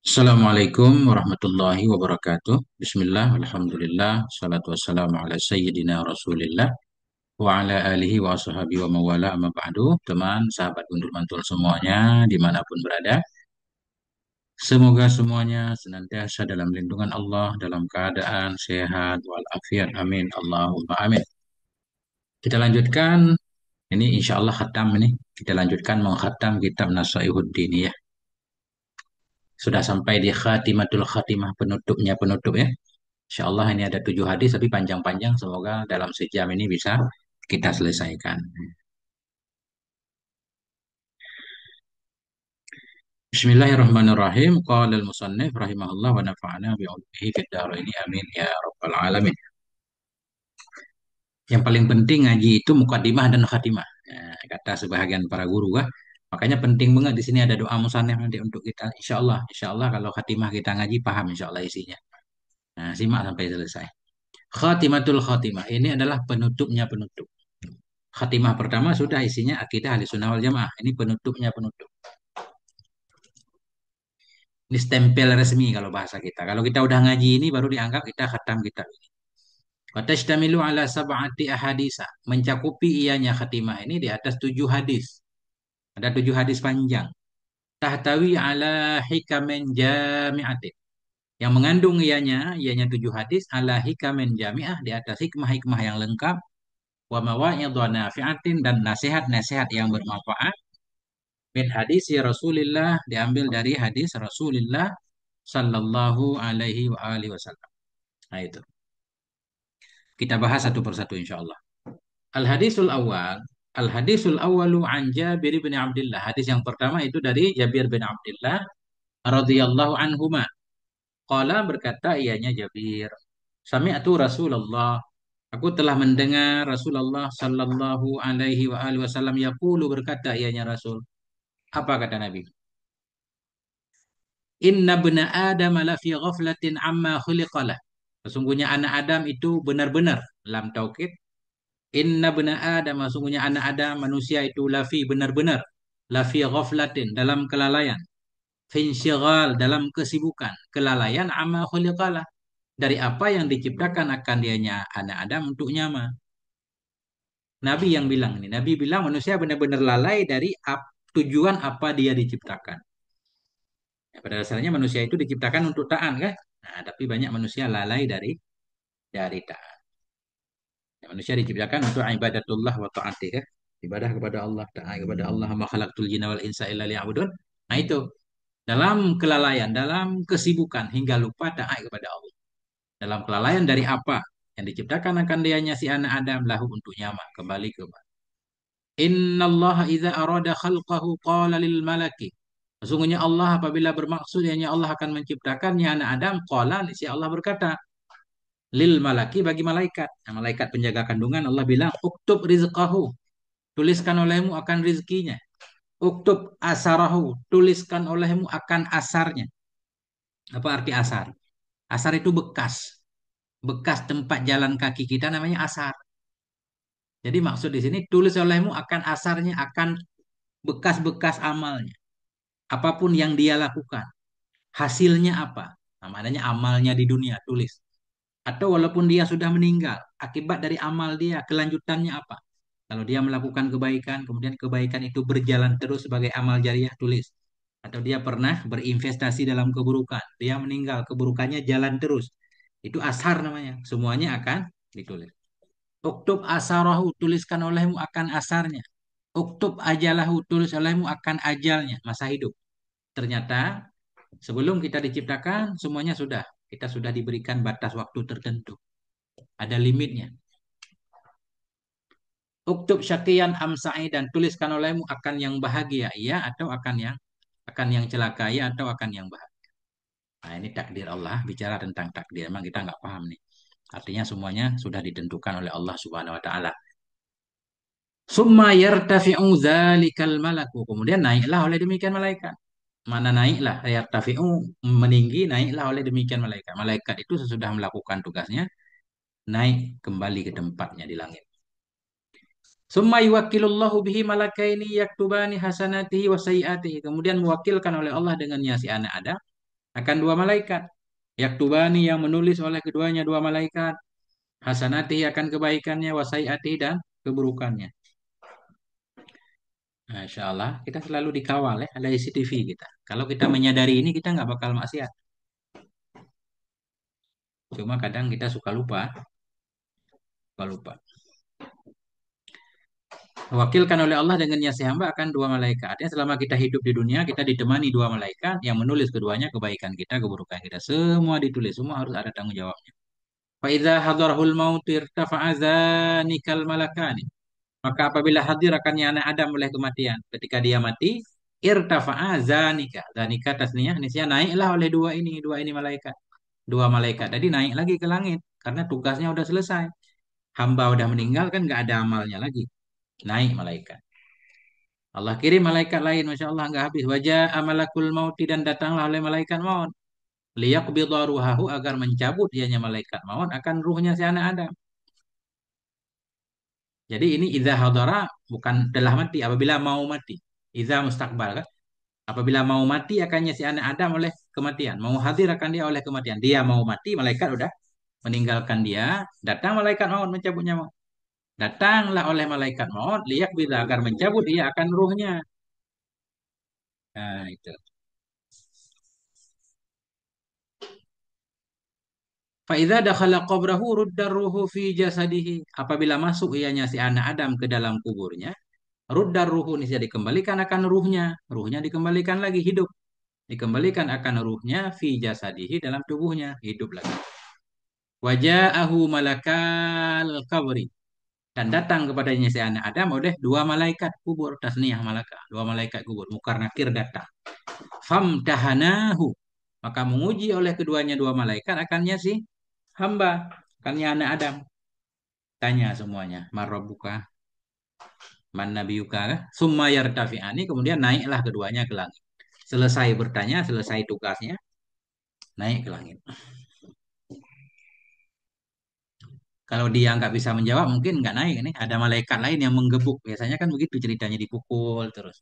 Assalamualaikum warahmatullahi wabarakatuh. Bismillah, alhamdulillah, salatu wassalamu ala sayyidina rasulillah wa ala alihi wa ashabihi wa mawala amma ba'du. Teman, sahabat undur mantul semuanya, dimanapun berada. Semoga semuanya senantiasa dalam lindungan Allah, dalam keadaan sehat walafiat. Amin. Allahumma amin. Kita lanjutkan, ini insya Allah khatam ini. Kita lanjutkan mengkhatam kitab Nasaihuddin ya. Sudah sampai di khatimatul khatimah, penutupnya penutup ya. Insya Allah ini ada 7 hadis tapi panjang-panjang. Semoga dalam sejam ini bisa kita selesaikan. Bismillahirrahmanirrahim. Qala al-musannif rahimahullah wa nafa'ana bi'ulumihi fid dharaini amin ya rabbal alamin. Yang paling penting ngaji itu mukadimah dan khatimah. Kata sebahagian para guru kan. Makanya penting banget di sini ada doa musannif nanti untuk kita. Insya Allah kalau khatimah kita ngaji paham insya Allah isinya. Nah, simak sampai selesai. Khatimatul khatimah ini adalah penutupnya penutup. Khatimah pertama sudah isinya akidah ahli sunnah wal jamaah. Ini penutupnya penutup. Ini stempel resmi kalau bahasa kita. Kalau kita udah ngaji ini baru dianggap kita khatam kitab ini. Watashtamilu ala sab'ati ahadisa. Mencakupi ianya khatimah ini di atas 7 hadis. Ada 7 hadis panjang. Tahtawi ala hikamen jami'atin. Yang mengandung ianya 7 hadis ala hikamen jami'ah di atas hikmah-hikmah yang lengkap. Wa mawa'idhu nafi'atin dan nasihat-nasihat yang bermanfaat min hadis ya Rasulullah diambil dari hadis Rasulullah sallallahu alaihi wa alihi wasallam. Nah itu. Kita bahas satu persatu insyaallah. Al-hadisul awal, al-hadisul awalu an Jabir bin Abdullah. Hadis yang pertama itu dari Jabir bin Abdullah radhiyallahu anhuma. Qala berkata ianya Jabir, sami'tu Rasulullah. Aku telah mendengar Rasulullah sallallahu alaihi wa alihi wasallam yaqulu berkata ianya Rasul. Apa kata Nabi? Inna bena Adam lafi ghaflatin amma khuliqalah. Sesungguhnya anak Adam itu benar-benar lam taukid. Inna bena Adam, sesungguhnya anak Adam manusia itu lafi benar-benar lafi ghaflatin dalam kelalaian. Finsyighal dalam kesibukan. Kelalaian amma khuliqalah. Dari apa yang diciptakan akan dianya anak Adam untuk nyama. Nabi yang bilang ini. Nabi bilang manusia benar-benar lalai dari tujuan apa dia diciptakan. Ya, pada dasarnya manusia itu diciptakan untuk taat kan? Nah, tapi banyak manusia lalai dari taat. Ya, manusia diciptakan untuk ibadatullah wa ta'atih kan? Ibadah kepada Allah, taat kepada Allah, ma khalaqtul jinna wal insa illa liya'budun. Nah, itu dalam kelalaian, dalam kesibukan hingga lupa taat kepada Allah. Dalam kelalaian dari apa yang diciptakan akan dianya si anak Adam lahu untuk nyama kembali ke Inna Allah idza arada khalqahu qala lil malaki. Sesungguhnya Allah apabila bermaksud hanya Allah akan menciptakannya anak Adam, qala si Allah berkata lil malaki bagi malaikat. Nah, malaikat penjaga kandungan Allah bilang uktub rizqahu, tuliskan olehmu akan rizkinya. Uktub asarahu, tuliskan olehmu akan asarnya. Apa arti asar? Asar itu bekas. Bekas tempat jalan kaki kita namanya asar. Jadi maksud di sini tulis olehmu akan asarnya, akan bekas-bekas amalnya. Apapun yang dia lakukan. Hasilnya apa? Nah, maknanya amalnya di dunia, tulis. Atau walaupun dia sudah meninggal, akibat dari amal dia, kelanjutannya apa? Kalau dia melakukan kebaikan, kemudian kebaikan itu berjalan terus sebagai amal jariah, tulis. Atau dia pernah berinvestasi dalam keburukan, dia meninggal, keburukannya jalan terus. Itu ashar namanya. Semuanya akan ditulis. Uktub asarahu, tuliskan olehmu akan asarnya. Uktub ajalahu, tulis olehmu akan ajalnya, masa hidup. Ternyata sebelum kita diciptakan, semuanya sudah. Kita sudah diberikan batas waktu tertentu. Ada limitnya. Uktub syakian amsa'i dan tuliskan olehmu akan yang bahagia, ya atau akan yang celaka, ya atau akan yang bahagia. Nah, ini takdir Allah, bicara tentang takdir. Memang kita nggak paham nih. Artinya semuanya sudah ditentukan oleh Allah Subhanahu wa taala. Summa yartafi'u dzalikal malaku. Kemudian naiklah oleh demikian malaikat. Mana naiklah yartafi'u meninggi, naiklah oleh demikian malaikat. Malaikat itu sesudah melakukan tugasnya naik kembali ke tempatnya di langit. Summa yuwakkilullahu bihi malakaini yaktubani hasanatihi wa sayyiatihi. Kemudian mewakilkan oleh Allah dengannya si anak Adam. Akan dua malaikat. Yaktubani yang menulis oleh keduanya dua malaikat. Hasanati akan kebaikannya, wasaiati dan keburukannya. Masya Allah, kita selalu dikawal ya, ada CCTV kita. Kalau kita menyadari ini, kita nggak bakal maksiat. Cuma kadang kita suka lupa, suka lupa. Wakilkan oleh Allah dengannya si hamba akan dua malaikat. Artinya selama kita hidup di dunia, kita ditemani dua malaikat yang menulis keduanya kebaikan kita, keburukan kita. Semua ditulis, semua harus ada tanggung jawabnya. Faiza hadarahul maut irtafa'a dzanikal malakani. Maka apabila hadir akannya anak Adam oleh kematian, ketika dia mati, irtafa'a zanika. Zanika tasniyah, nisya naiklah oleh dua ini malaikat. Dua malaikat tadi naik lagi ke langit karena tugasnya udah selesai. Hamba udah meninggal kan nggak ada amalnya lagi. Naik malaikat. Allah kirim malaikat lain, masya Allah nggak habis. Wajah amalakul mauti dan datanglah oleh malaikat maut. Liyaqbidha ruhahu agar mencabut dianya malaikat maut akan ruhnya si anak Adam. Jadi ini idza hadara bukan telah mati, apabila mau mati. Idza mustaqbal kan? Apabila mau mati akannya si anak Adam oleh kematian. Mau hadir akan dia oleh kematian. Dia mau mati, malaikat udah meninggalkan dia. Datang malaikat maut mencabutnya maut. Datanglah oleh malaikat maut liyak bila agar mencabut dia akan ruhnya. Nah, itu. Faida dakhala qabrahu rudda ruhu fi jasadihi. Apabila masuk ianya si anak Adam ke dalam kuburnya, rudda ruhu ini jadi dikembalikan akan ruhnya. Ruhnya dikembalikan lagi hidup. Dikembalikan akan ruhnya fi jasadihi dalam tubuhnya hidup lagi. Waja'ahu malakal kabri. Dan datang kepadanya si anak Adam oleh dua malaikat kubur. Tasniyah malaka. Dua malaikat kubur. Mukar nakir datang. Famtahanahu. Maka menguji oleh keduanya dua malaikat akannya si hamba. Akannya anak Adam. Tanya semuanya. Marrobuka. Man nabiyuka. Summa yartafi'ani. Kemudian naiklah keduanya ke langit. Selesai bertanya, selesai tugasnya. Naik ke langit. Kalau dia nggak bisa menjawab, mungkin nggak naik nih. Ada malaikat lain yang menggebuk. Biasanya kan begitu ceritanya dipukul terus.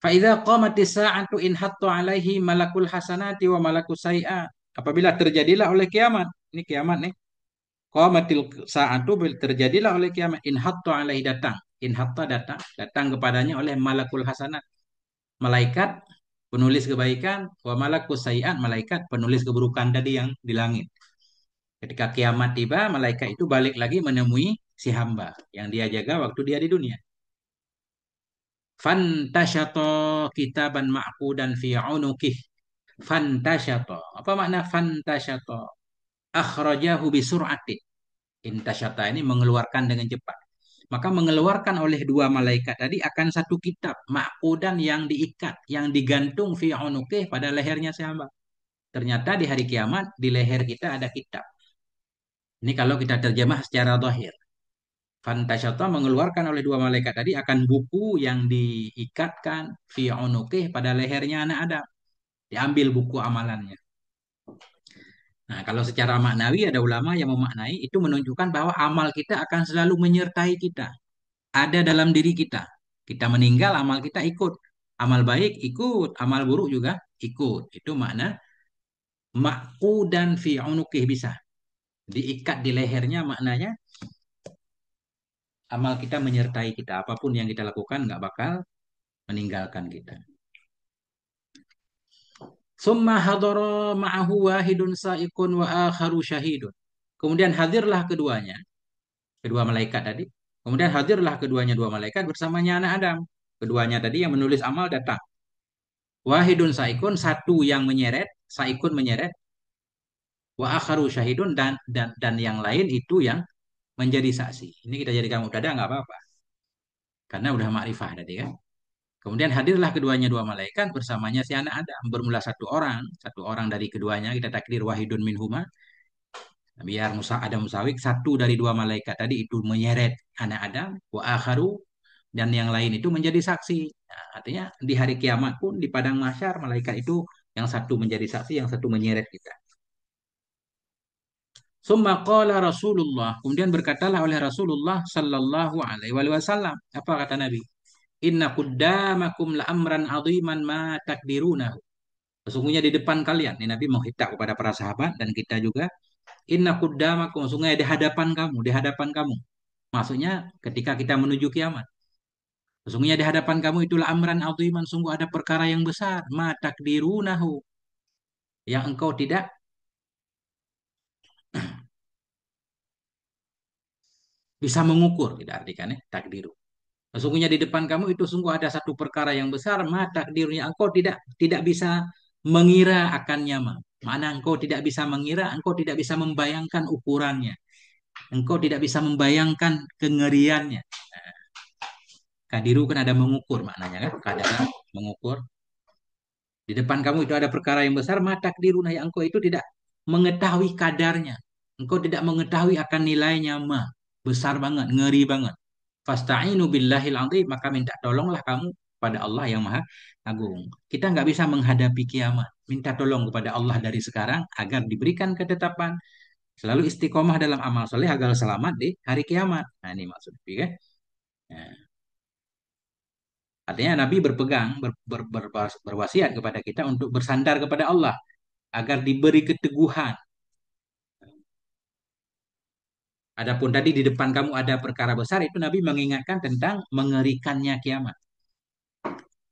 Faiza qamatis sa'atu in hatta alaihi malakul hasanati wa malakus sayiat. Apabila terjadilah oleh kiamat. Ini kiamat nih. Qamatil sa'atu terjadilah oleh kiamat. In hatta alaihi datang. In hatta datang. Datang kepadanya oleh malakul hasanat. Malaikat penulis kebaikan. Wa malakus sayiat. Malaikat penulis keburukan tadi yang di langit. Ketika kiamat tiba, malaikat itu balik lagi menemui si hamba yang dia jaga waktu dia di dunia. Fantasyato kitaban ma'qudan fi unuqih. Fantasyato. Apa makna fantasyato? Akhrajahu bisur'atin. Intasyata ini mengeluarkan dengan cepat. Maka mengeluarkan oleh dua malaikat tadi akan satu kitab ma'qudan yang diikat, yang digantung fi unuqih pada lehernya si hamba. Ternyata di hari kiamat di leher kita ada kitab. Ini kalau kita terjemah secara zahir. Fantasyata mengeluarkan oleh dua malaikat tadi akan buku yang diikatkan fi unuqih pada lehernya anak Adam. Diambil buku amalannya. Nah, kalau secara maknawi ada ulama yang memaknai itu menunjukkan bahwa amal kita akan selalu menyertai kita. Ada dalam diri kita. Kita meninggal, amal kita ikut. Amal baik ikut, amal buruk juga ikut. Itu makna dan fi unuqih bisa. Diikat di lehernya maknanya amal kita menyertai kita. Apapun yang kita lakukan nggak bakal meninggalkan kita. Summa hadara ma'ahu wahidun sa'ikun wa akharu syahidun. Kemudian hadirlah keduanya, kedua malaikat tadi. Kemudian hadirlah keduanya dua malaikat bersamanya anak Adam. Keduanya tadi yang menulis amal datang. Wahidun sa'ikun, satu yang menyeret, sa'ikun menyeret. Wa akharu syahidun dan yang lain itu yang menjadi saksi. Ini kita jadikan mubtada nggak apa-apa. Karena udah makrifah tadi kan. Kemudian hadirlah keduanya dua malaikat bersamanya si anak Adam. Bermula satu orang dari keduanya kita takdir wahidun minhuma. Biar Musa ada musawik satu dari dua malaikat tadi itu menyeret anak Adam wa akharu dan yang lain itu menjadi saksi. Nah, artinya di hari kiamat pun di padang mahsyar malaikat itu yang satu menjadi saksi, yang satu menyeret kita. Summa qala Rasulullah, kemudian berkatalah oleh Rasulullah sallallahu alaihi wasallam, apa kata Nabi? Inna quddamakum la amran aziman ma takdirunahu. Sesungguhnya di depan kalian, ini Nabi menghitap kepada para sahabat dan kita juga, inna qaddamakum, sesungguhnya di hadapan kamu, di hadapan kamu. Maksudnya ketika kita menuju kiamat. Sesungguhnya di hadapan kamu itulah amran aziman, sungguh ada perkara yang besar, ma takdirunahu, yang engkau tidak bisa mengukur, tidak artikan ya, takdiru. Sesungguhnya di depan kamu itu sungguh ada satu perkara yang besar, ma takdirnya engkau tidak tidak bisa mengira akannya, ma. Mana engkau tidak bisa mengira, engkau tidak bisa membayangkan ukurannya, engkau tidak bisa membayangkan kengeriannya. Kadiru kan ada mengukur maknanya kan, kadar mengukur. Di depan kamu itu ada perkara yang besar, mata takdiruna yang engkau itu tidak mengetahui kadarnya. Engkau tidak mengetahui akan nilainya, mah. Besar banget, ngeri banget. Fasta'inu billahil azim, maka minta tolonglah kamu pada Allah yang Maha Agung. Kita nggak bisa menghadapi kiamat. Minta tolong kepada Allah dari sekarang agar diberikan ketetapan. Selalu istiqomah dalam amal soleh agar selamat di hari kiamat. Nah, ini maksudnya. Kan? Nah, artinya Nabi berpegang, berwasiat kepada kita untuk bersandar kepada Allah agar diberi keteguhan. Adapun tadi di depan kamu ada perkara besar, itu Nabi mengingatkan tentang mengerikannya kiamat.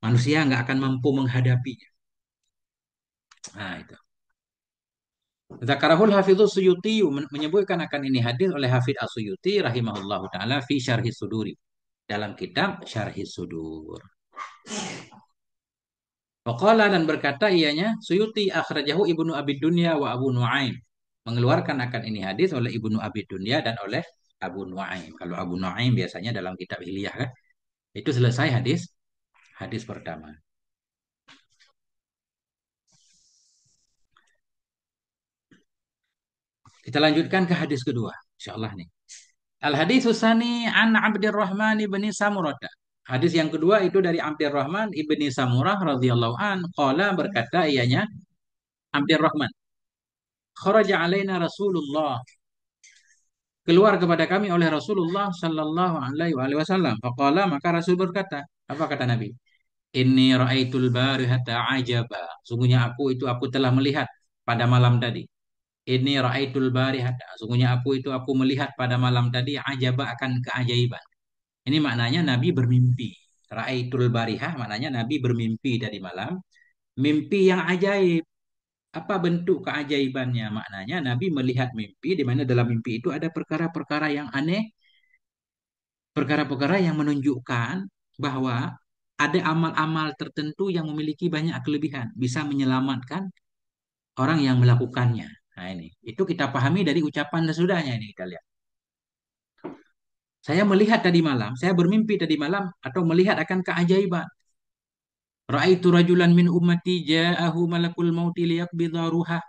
Manusia nggak akan mampu menghadapinya. Nah, itu. Zakarahul Hafidhus Suyuti menyebutkan akan ini hadis oleh Hafidh As-Suyuti rahimahullahu taala fi Syarhi Suduri, dalam kitab Syarhi Sudur. Waqala, dan berkata ianya Suyuti, akhrajahu Ibnu Abi Dunya wa Abu Nuaim, mengeluarkan akan ini hadis oleh Ibnu Abi Dunya dan oleh Abu Nuaim. Kalau Abu Nuaim biasanya dalam kitab Hilyah kan. Itu selesai hadis hadis pertama. Kita lanjutkan ke hadis kedua, insyaallah nih. Al hadis Sani an Abdurrahman ibni Samurah. Hadis yang kedua itu dari Abdurrahman ibni Samurah radhiyallahu an, qala, berkata ianya Abdurrahman, kharaja alaina Rasulullah, keluar kepada kami oleh Rasulullah sallallahu alaihi wasallam. Faqala, maka Rasul berkata, apa kata Nabi? Inni ra'aitul barihata ajaba. Sungguhnya aku telah melihat pada malam tadi. Ini ra'aitul barihata. Sungguhnya aku melihat pada malam tadi ajaba, akan keajaiban. Ini maknanya Nabi bermimpi. Ra'aitul barihah maknanya Nabi bermimpi dari malam. Mimpi yang ajaib. Apa bentuk keajaibannya? Maknanya Nabi melihat mimpi di mana dalam mimpi itu ada perkara-perkara yang aneh, perkara-perkara yang menunjukkan bahwa ada amal-amal tertentu yang memiliki banyak kelebihan, bisa menyelamatkan orang yang melakukannya. Nah, ini. Itu kita pahami dari ucapan sesudahnya ini kita lihat. Saya melihat tadi malam, saya bermimpi tadi malam atau melihat akan keajaiban. Ra'aitu rajulan min ummati ja'ahu malakul mauti liyaqbidha ruhah.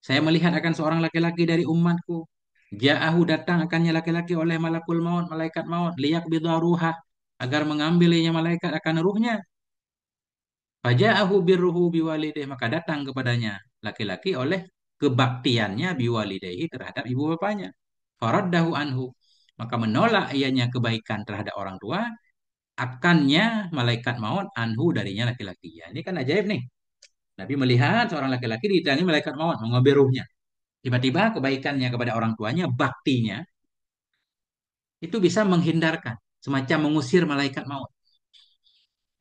Saya melihat akan seorang laki-laki dari umatku. Ja'ahu, datang akannya laki-laki oleh malakul maut, malaikat maut, liyaqbidha ruhah, agar mengambilnya malaikat akan ruhnya. Faja'ahu birruhu biwalidayhi, maka datang kepadanya laki-laki oleh kebaktiannya biwalidayhi, terhadap ibu bapanya. Faraddahu anhu, maka menolak ianya kebaikan terhadap orang tua, akannya malaikat maut anhu, darinya laki-laki. Ya, ini kan ajaib nih. Nabi melihat seorang laki-laki ditanya malaikat maut mengambil ruhnya. Tiba-tiba kebaikannya kepada orang tuanya, baktinya itu bisa menghindarkan, semacam mengusir malaikat maut.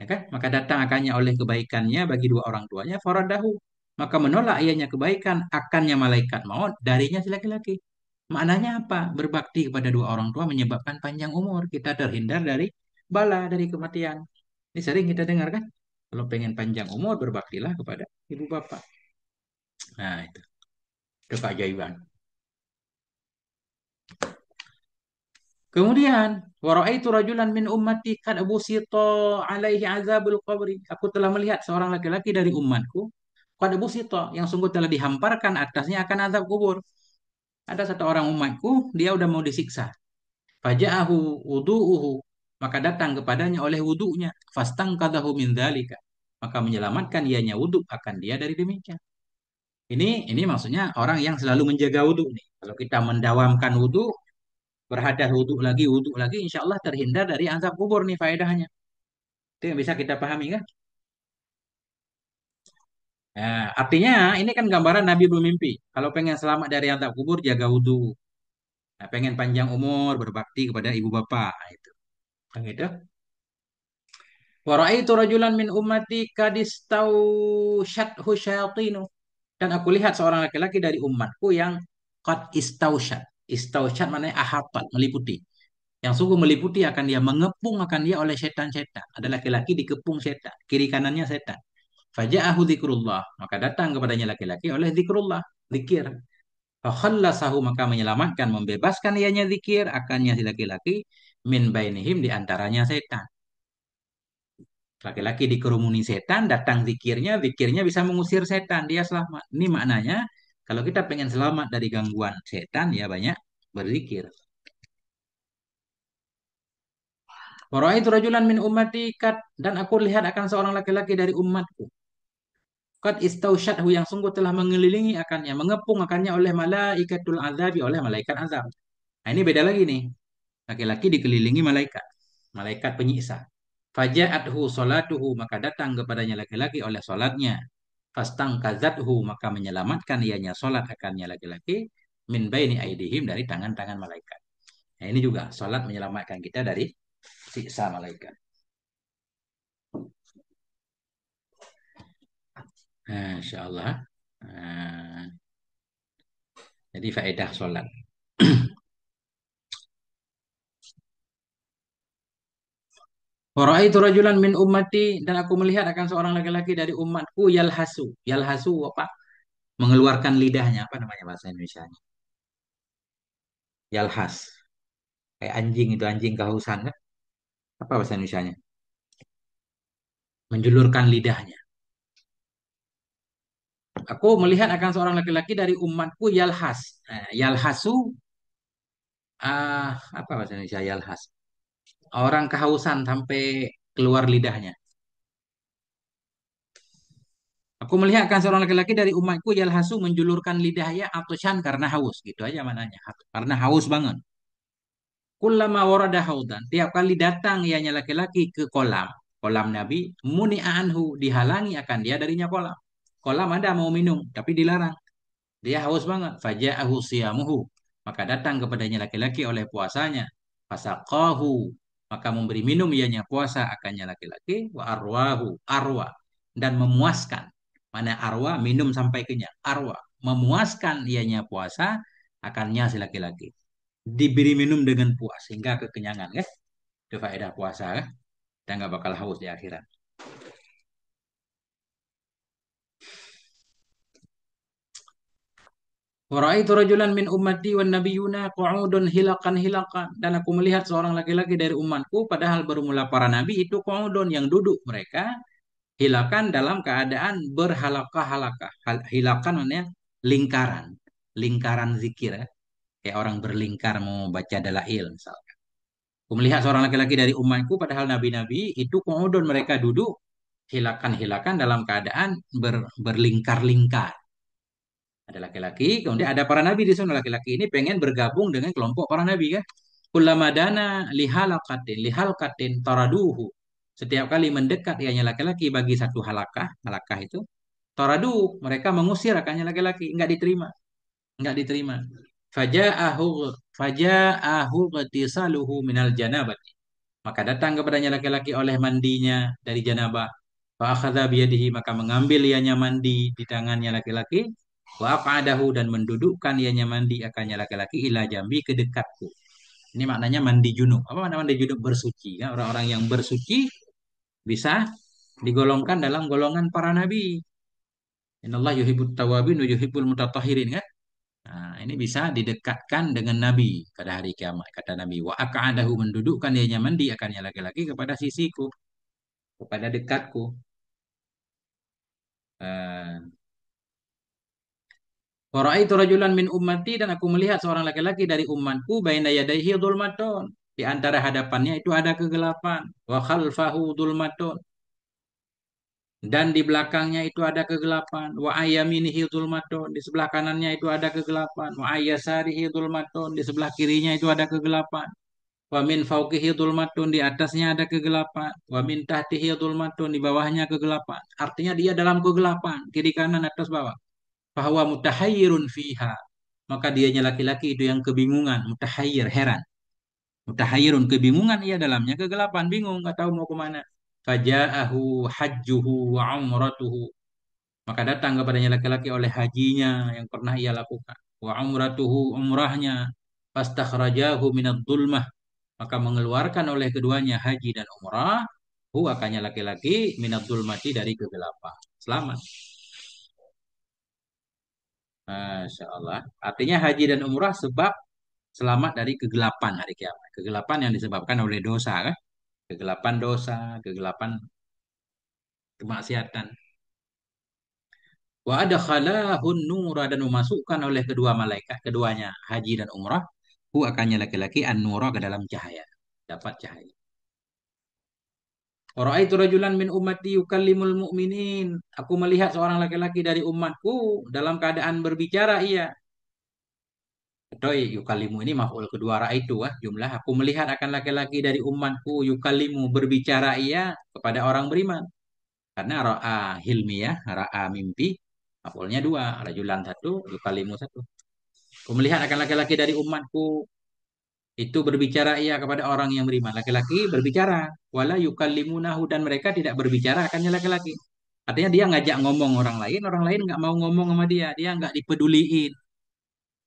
Ya kan? Maka datang akannya oleh kebaikannya bagi dua orang tuanya, faradahu. Maka menolak ianya kebaikan akannya malaikat maut, darinya si laki-laki. Maknanya apa? Berbakti kepada dua orang tua menyebabkan panjang umur. Kita terhindar dari bala, dari kematian. Ini sering kita dengar kan? Kalau pengen panjang umur, berbaktilah kepada ibu bapak. Nah, itu keajaiban. Kemudian, waraitu rajulan min ummati kad busita alaihi azabul qabri. Aku telah melihat seorang laki-laki dari umatku kad busita, yang sungguh telah dihamparkan atasnya akan azab kubur. Ada satu orang umatku, dia udah mau disiksa. Faja'ahu wudu'uhu, maka datang kepadanya oleh wudu'nya. Fastangkadahu min dzalika, maka menyelamatkan ianya wudu akan dia dari demikian. Ini maksudnya orang yang selalu menjaga wudu nih. Kalau kita mendawamkan wudu, berhadas wudu lagi, insya Allah terhindar dari azab kubur nih faedahnya. Itu yang bisa kita pahami kan? Ya, artinya ini kan gambaran Nabi bermimpi. Kalau pengen selamat dari azab kubur, jaga wudhu. Nah, pengen panjang umur, berbakti kepada ibu bapak. Nah, itu. Kan gitu. Wa ra'aitu rajulan min ummati kadistau syathu syayatinu. Dan aku lihat seorang laki-laki dari umatku yang qad istausyat. Istausyat maknanya ahatat, meliputi. Yang sungguh meliputi akan dia, mengepung akan dia oleh setan-setan. Ada laki-laki dikepung setan, kiri kanannya setan. Faja'ahu dzikrullah, maka datang kepadanya laki-laki oleh zikrullah, zikir. Fakhallasahu, maka menyelamatkan, membebaskan ianya zikir akannya si laki-laki min bainihim, di antaranya setan. Laki-laki dikerumuni setan, datang zikirnya, zikirnya bisa mengusir setan, dia selamat. Ini maknanya, kalau kita pengen selamat dari gangguan setan, ya banyak berzikir. Waraitu rajulan min ummati dan aku lihat akan seorang laki-laki dari umatku. Qad istausyathu, yang sungguh telah mengelilingi akannya, mengepung akannya oleh malaikatul azabi, oleh malaikat azab. Nah, ini beda lagi nih. Laki-laki dikelilingi malaikat, malaikat penyiksa. Faja'athu salatuhu, maka datang kepadanya laki-laki oleh salatnya. Fastangkazathu, maka menyelamatkan ianya salat akannya laki-laki min baini aidihim, dari tangan-tangan malaikat. Nah, ini juga salat menyelamatkan kita dari siksa malaikat. Masya Allah. Nah, jadi faedah salat. Waraitu rajulan min ummati, dan aku melihat akan seorang laki-laki dari umatku, yalhasu. Yalhasu apa? Mengeluarkan lidahnya, apa namanya bahasa Indonesianya? Yalhas. Kayak anjing itu, anjing kehausan kan? Apa bahasa Indonesianya? Menjulurkan lidahnya. Aku melihat akan seorang laki-laki dari umatku, yalhas. Yalhasu, apa bahasa Indonesia yalhas? Orang kehausan sampai keluar lidahnya. Aku melihat akan seorang laki-laki dari umatku, yalhasu, menjulurkan lidahnya atoshan, karena haus. Gitu aja mananya. Karena haus banget. Kullama warada haudan, tiap kali datang ianya laki-laki ke kolam, kolam Nabi, muni'a anhu, dihalangi akan dia darinya kolam. Kolam ada mau minum, tapi dilarang. Dia haus banget. Faja'ahu siyamuhu, maka datang kepadanya laki-laki oleh puasanya. Fasaqahu, maka memberi minum ianya puasa akannya laki-laki. Wa arwahu, arwa, dan memuaskan. Mana arwa, minum sampai kenyang. Arwa, memuaskan ianya puasa akannya si laki-laki. Diberi minum dengan puas sehingga kekenyangan, ya. Itu faedah puasa, ya. Kita nggak bakal haus di akhirat. Waraitu rajulan min ummati wan nabiyuna qu'udun hilakan hilakan, dan aku melihat seorang laki-laki dari umatku, padahal bermula para nabi itu qu'udun, yang duduk mereka, hilakan, dalam keadaan berhalakah-halakah. Hilakan maknanya lingkaran, lingkaran zikir, ya. Kayak orang berlingkar mau baca dalail misalnya. Aku melihat seorang laki-laki dari umatku, padahal nabi-nabi itu qu'udun, mereka duduk hilakan-hilakan dalam keadaan berlingkar-lingkar. Ada laki-laki, kemudian ada para nabi di sana. Laki-laki ini pengen bergabung dengan kelompok para nabi kan. Kullama dana lihalakatin taraduhu. Setiap kali mendekat ianya laki-laki bagi satu halakah, halakah itu taradu, mereka mengusir akannya laki-laki, enggak diterima, enggak diterima. Faja'ahu faja'ahu ghtisaluhu minal janabati. Maka datang kepadanya laki-laki oleh mandinya dari janabah. Fa akhadha biyadihi, maka mengambil ianya mandi di tangannya laki-laki. Wa aqadahu, dan mendudukkan ianya mandi akannya laki-laki, ila jambi, ke dekatku. Ini maknanya mandi junub. Apa makna mandi junub? Bersuci. Ya. Orang-orang yang bersuci bisa digolongkan dalam golongan para nabi. Innallaha yuhibbut tawabin wa yuhibbul mutatahhirin kan? Nah, ini bisa didekatkan dengan Nabi pada hari kiamat. Kata Nabi, wa aqadahu, mendudukkan ianya mandi akannya laki-laki kepada sisiku, kepada dekatku. Eh, Waraitu rajulan min ummati, dan aku melihat seorang laki-laki dari umatku, baina yadayhi dhulmatun, di antara hadapannya itu ada kegelapan, wa khalfahu dhulmatun, dan di belakangnya itu ada kegelapan, wa ayyaminihi dhulmatun, di sebelah kanannya itu ada kegelapan, wa ayyasarihi dhulmatun, di sebelah kirinya itu ada kegelapan. Wa min fauqihi dhulmatun, di atasnya ada kegelapan. Wa min tahtihi dhulmatun, di bawahnya kegelapan. Artinya dia dalam kegelapan, kiri kanan atas bawah. Bahwa mutahayyirun fiha. Maka dianya laki-laki itu yang kebingungan, mutahayyir, heran. Mutahayyirun, kebingungan ia dalamnya, kegelapan, bingung, nggak tahu mau kemana. Faja'ahu hajjuhu wa umratuhu. Maka datang kepadanya laki-laki oleh hajinya yang pernah ia lakukan. Wa umratuhu, umrahnya. Fastakhrajahu minad dhulmah. Maka mengeluarkan oleh keduanya haji dan umrah. Hu akannya laki-laki minad dhulmati, dari kegelapan. Selamat. Masya Allah. Artinya haji dan umrah sebab selamat dari kegelapan hari kiamat. Kegelapan yang disebabkan oleh dosa kan? Kegelapan dosa, kegelapan kemaksiatan. Wa adkhalahun nura, dan memasukkan oleh kedua malaikat, keduanya haji dan umrah, hu akannya laki-laki an-nura, ke dalam cahaya. Dapat cahaya. Ra'aitu rajulan min ummati yukallimul mu'minin. Aku melihat seorang laki-laki dari umatku dalam keadaan berbicara ia. Atau yukalimu ini maf'ul kedua, ra'aitu jumlah. Aku melihat akan laki-laki dari umatku yukalimu, berbicara ia kepada orang beriman. Karena ra'a hilmiyah, ra'a mimpi, maf'ulnya dua, rajulan satu, yukalimu satu. Aku melihat akan laki-laki dari umatku itu berbicara ia kepada orang yang beriman. Laki-laki berbicara, wala yukallimunahu, dan mereka tidak berbicara akannya laki-laki. Artinya dia ngajak ngomong orang lain nggak mau ngomong sama dia nggak dipeduliin.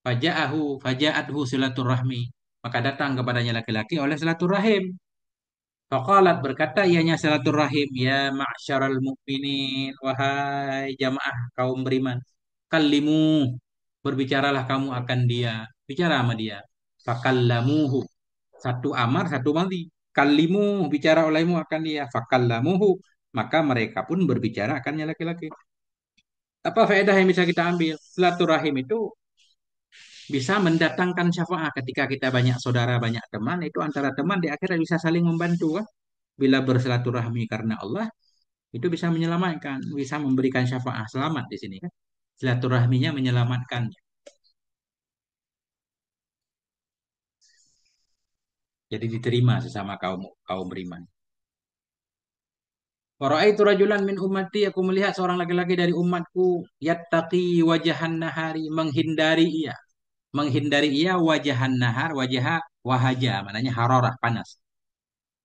Faja'athu silaturahmi. Maka datang kepadanya laki-laki oleh silaturahim. Faqalat, berkata ianya silaturahim, ya ma'syaral mu'minin, wahai jamaah kaum beriman. Kallimu, berbicaralah kamu akan dia. Bicara sama dia. Fakallamuhu. Satu amar, satu mati. Kallimu, bicara olehmu akan dia. Fakallamuhu. Maka mereka pun berbicara akannya laki-laki. Apa faedah yang bisa kita ambil? Silaturahim itu bisa mendatangkan syafaat ketika kita banyak saudara, banyak teman, itu antara teman di akhirat bisa saling membantu kan? Bila bersilaturahmi karena Allah, itu bisa menyelamatkan, bisa memberikan syafaat, selamat di sini kan? Silaturahminya menyelamatkan. Jadi diterima sesama kaum kaum beriman. Waraitu rajulan min ummati, aku melihat seorang laki-laki dari umatku, yattaqi wajahan nahari, menghindari ia wajahan nahar, wajah wahaja, maknanya hararah, panas.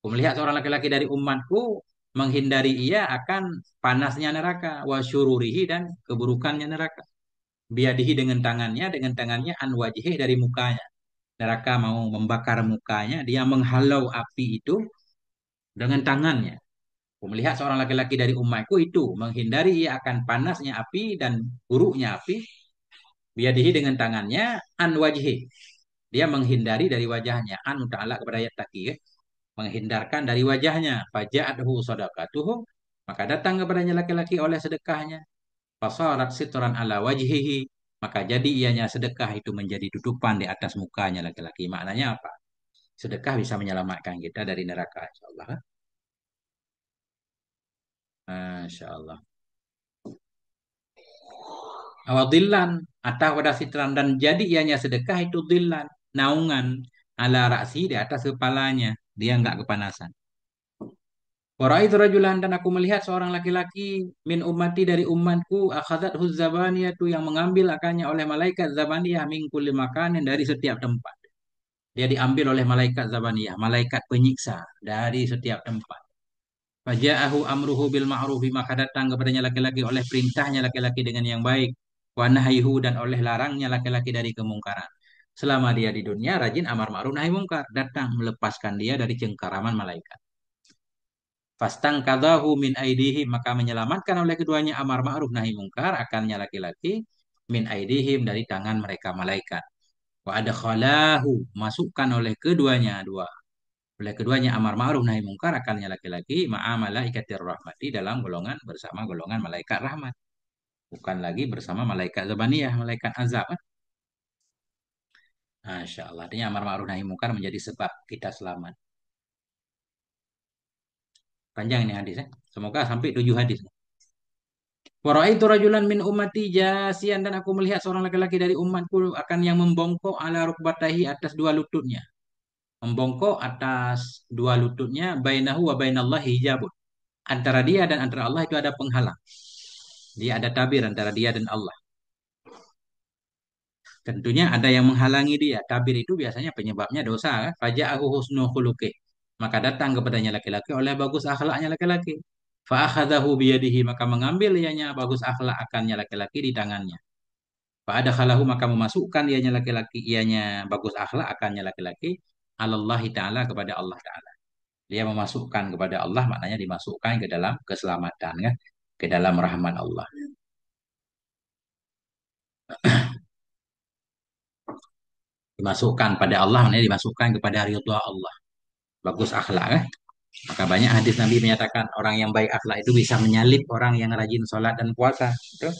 Aku melihat seorang laki-laki dari umatku menghindari ia akan panasnya neraka, wa syururihi, dan keburukannya neraka. Biadihi, dengan tangannya an wajhi, dari mukanya. Neraka mau membakar mukanya, dia menghalau api itu dengan tangannya. Aku melihat seorang laki-laki dari umatku itu menghindari ia akan panasnya api dan buruknya api. Biadihi, dengan tangannya, an wajhi. Dia menghindari dari wajahnya. An muta'alaq kepada ayat taqi, menghindarkan dari wajahnya. Faja'athu sadaqatuhu, maka datang kepadanya laki-laki oleh sedekahnya. Fasarat sitran ala wajhihi, maka jadi ianya sedekah itu menjadi tutupan di atas mukanya laki-laki. Maknanya apa? Sedekah bisa menyelamatkan kita dari neraka, insyaallah. Masya Allah. Awadillan, atau pada sitran, dan jadi ianya sedekah itu dillan, naungan, ala raksi, di atas kepalanya. Dia nggak kepanasan. Waraitu rajulan, dan aku melihat seorang laki-laki min ummati, dari umatku, akhadathu zabaniyatu, yang mengambil akannya oleh malaikat zabaniyah, min kulli makanin, dari setiap tempat. Dia diambil oleh malaikat zabaniyah, malaikat penyiksa, dari setiap tempat. Faja'ahu amruhu bil ma'rufi, maka datang kepadanya laki-laki oleh perintahnya laki-laki dengan yang baik. Wa nahyihu, dan oleh larangnya laki-laki dari kemungkaran. Selama dia di dunia rajin amar ma'ruf nahi mungkar, datang melepaskan dia dari cengkaraman malaikat. Fastang kadahu min aidihim, maka menyelamatkan oleh keduanya amar ma'ruf nahi mungkar akannya laki-laki, min aidihim, dari tangan mereka malaikat. Wa adkhalahu, masukkan oleh keduanya, oleh keduanya amar ma'ruf nahi mungkar akannya laki-laki, ma'a malaikatir rahmati, dalam golongan, bersama golongan malaikat rahmat. Bukan lagi bersama malaikat zabaniyah, malaikat azab kan? Masya Allah. Artinya amar ma'ruf nahi mungkar menjadi sebab kita selamat. Panjang ini hadisnya. Semoga sampai 7 hadis. Waraitu rajulan min ummati jasian, dan aku melihat seorang laki-laki dari umatku akan yang membongkok ala rukbatahi, atas dua lututnya. membongkok atas dua lututnya, bainahu wa bainallahi hijabun. Antara dia dan antara Allah itu ada penghalang. Dia ada tabir antara dia dan Allah. Tentunya ada yang menghalangi dia. Tabir itu biasanya penyebabnya dosa, kan? Faja'ahu husnul khuluqih. Maka datang kepadanya laki-laki oleh bagus akhlaknya laki-laki. Fa'akhadahu biyadihi, maka mengambil ianya bagus akhlak akannya laki-laki di tangannya. Fa'adakhalahu, maka memasukkan ianya laki-laki, ianya bagus akhlak akannya laki-laki. Alallahi ta'ala, kepada Allah ta'ala. Dia memasukkan kepada Allah, maknanya dimasukkan ke dalam keselamatan, kan? Ke dalam rahmat Allah. Dimasukkan pada Allah, maknanya dimasukkan kepada ridha Allah. Bagus akhlak, kan? Maka banyak hadis Nabi menyatakan orang yang baik akhlak itu bisa menyalip orang yang rajin sholat dan puasa. Betul?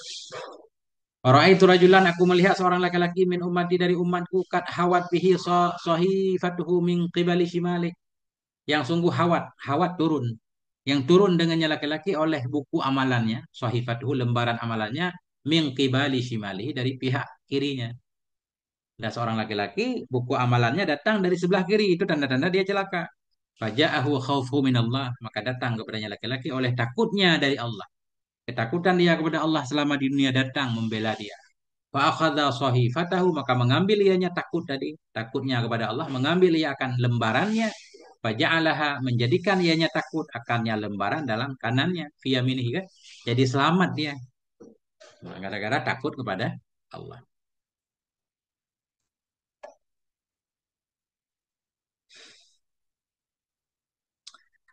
Orang itu rajulan, aku melihat seorang laki-laki min ummati, dari umatku, kat hawat bihi sahifatuhu min qibali shimali, yang sungguh hawat, hawat turun. Yang turun dengannya laki-laki oleh buku amalannya, sahifatuhu, lembaran amalannya, min qibali shimali, dari pihak kirinya. Ada seorang laki-laki, buku amalannya datang dari sebelah kiri, itu tanda-tanda dia celaka. Faja'ahu khawfu minallah, maka datang kepadanya laki-laki oleh takutnya dari Allah. Ketakutan dia kepada Allah selama di dunia datang membela dia. Fa'akhadha sahifatahu, maka mengambil ianya takut tadi, takutnya kepada Allah, mengambil ia akan lembarannya. Faja'alaha, menjadikan ianya takut akannya lembaran dalam kanannya. Fiyaminihi, kan? Jadi selamat dia. Nah, gara-gara takut kepada Allah.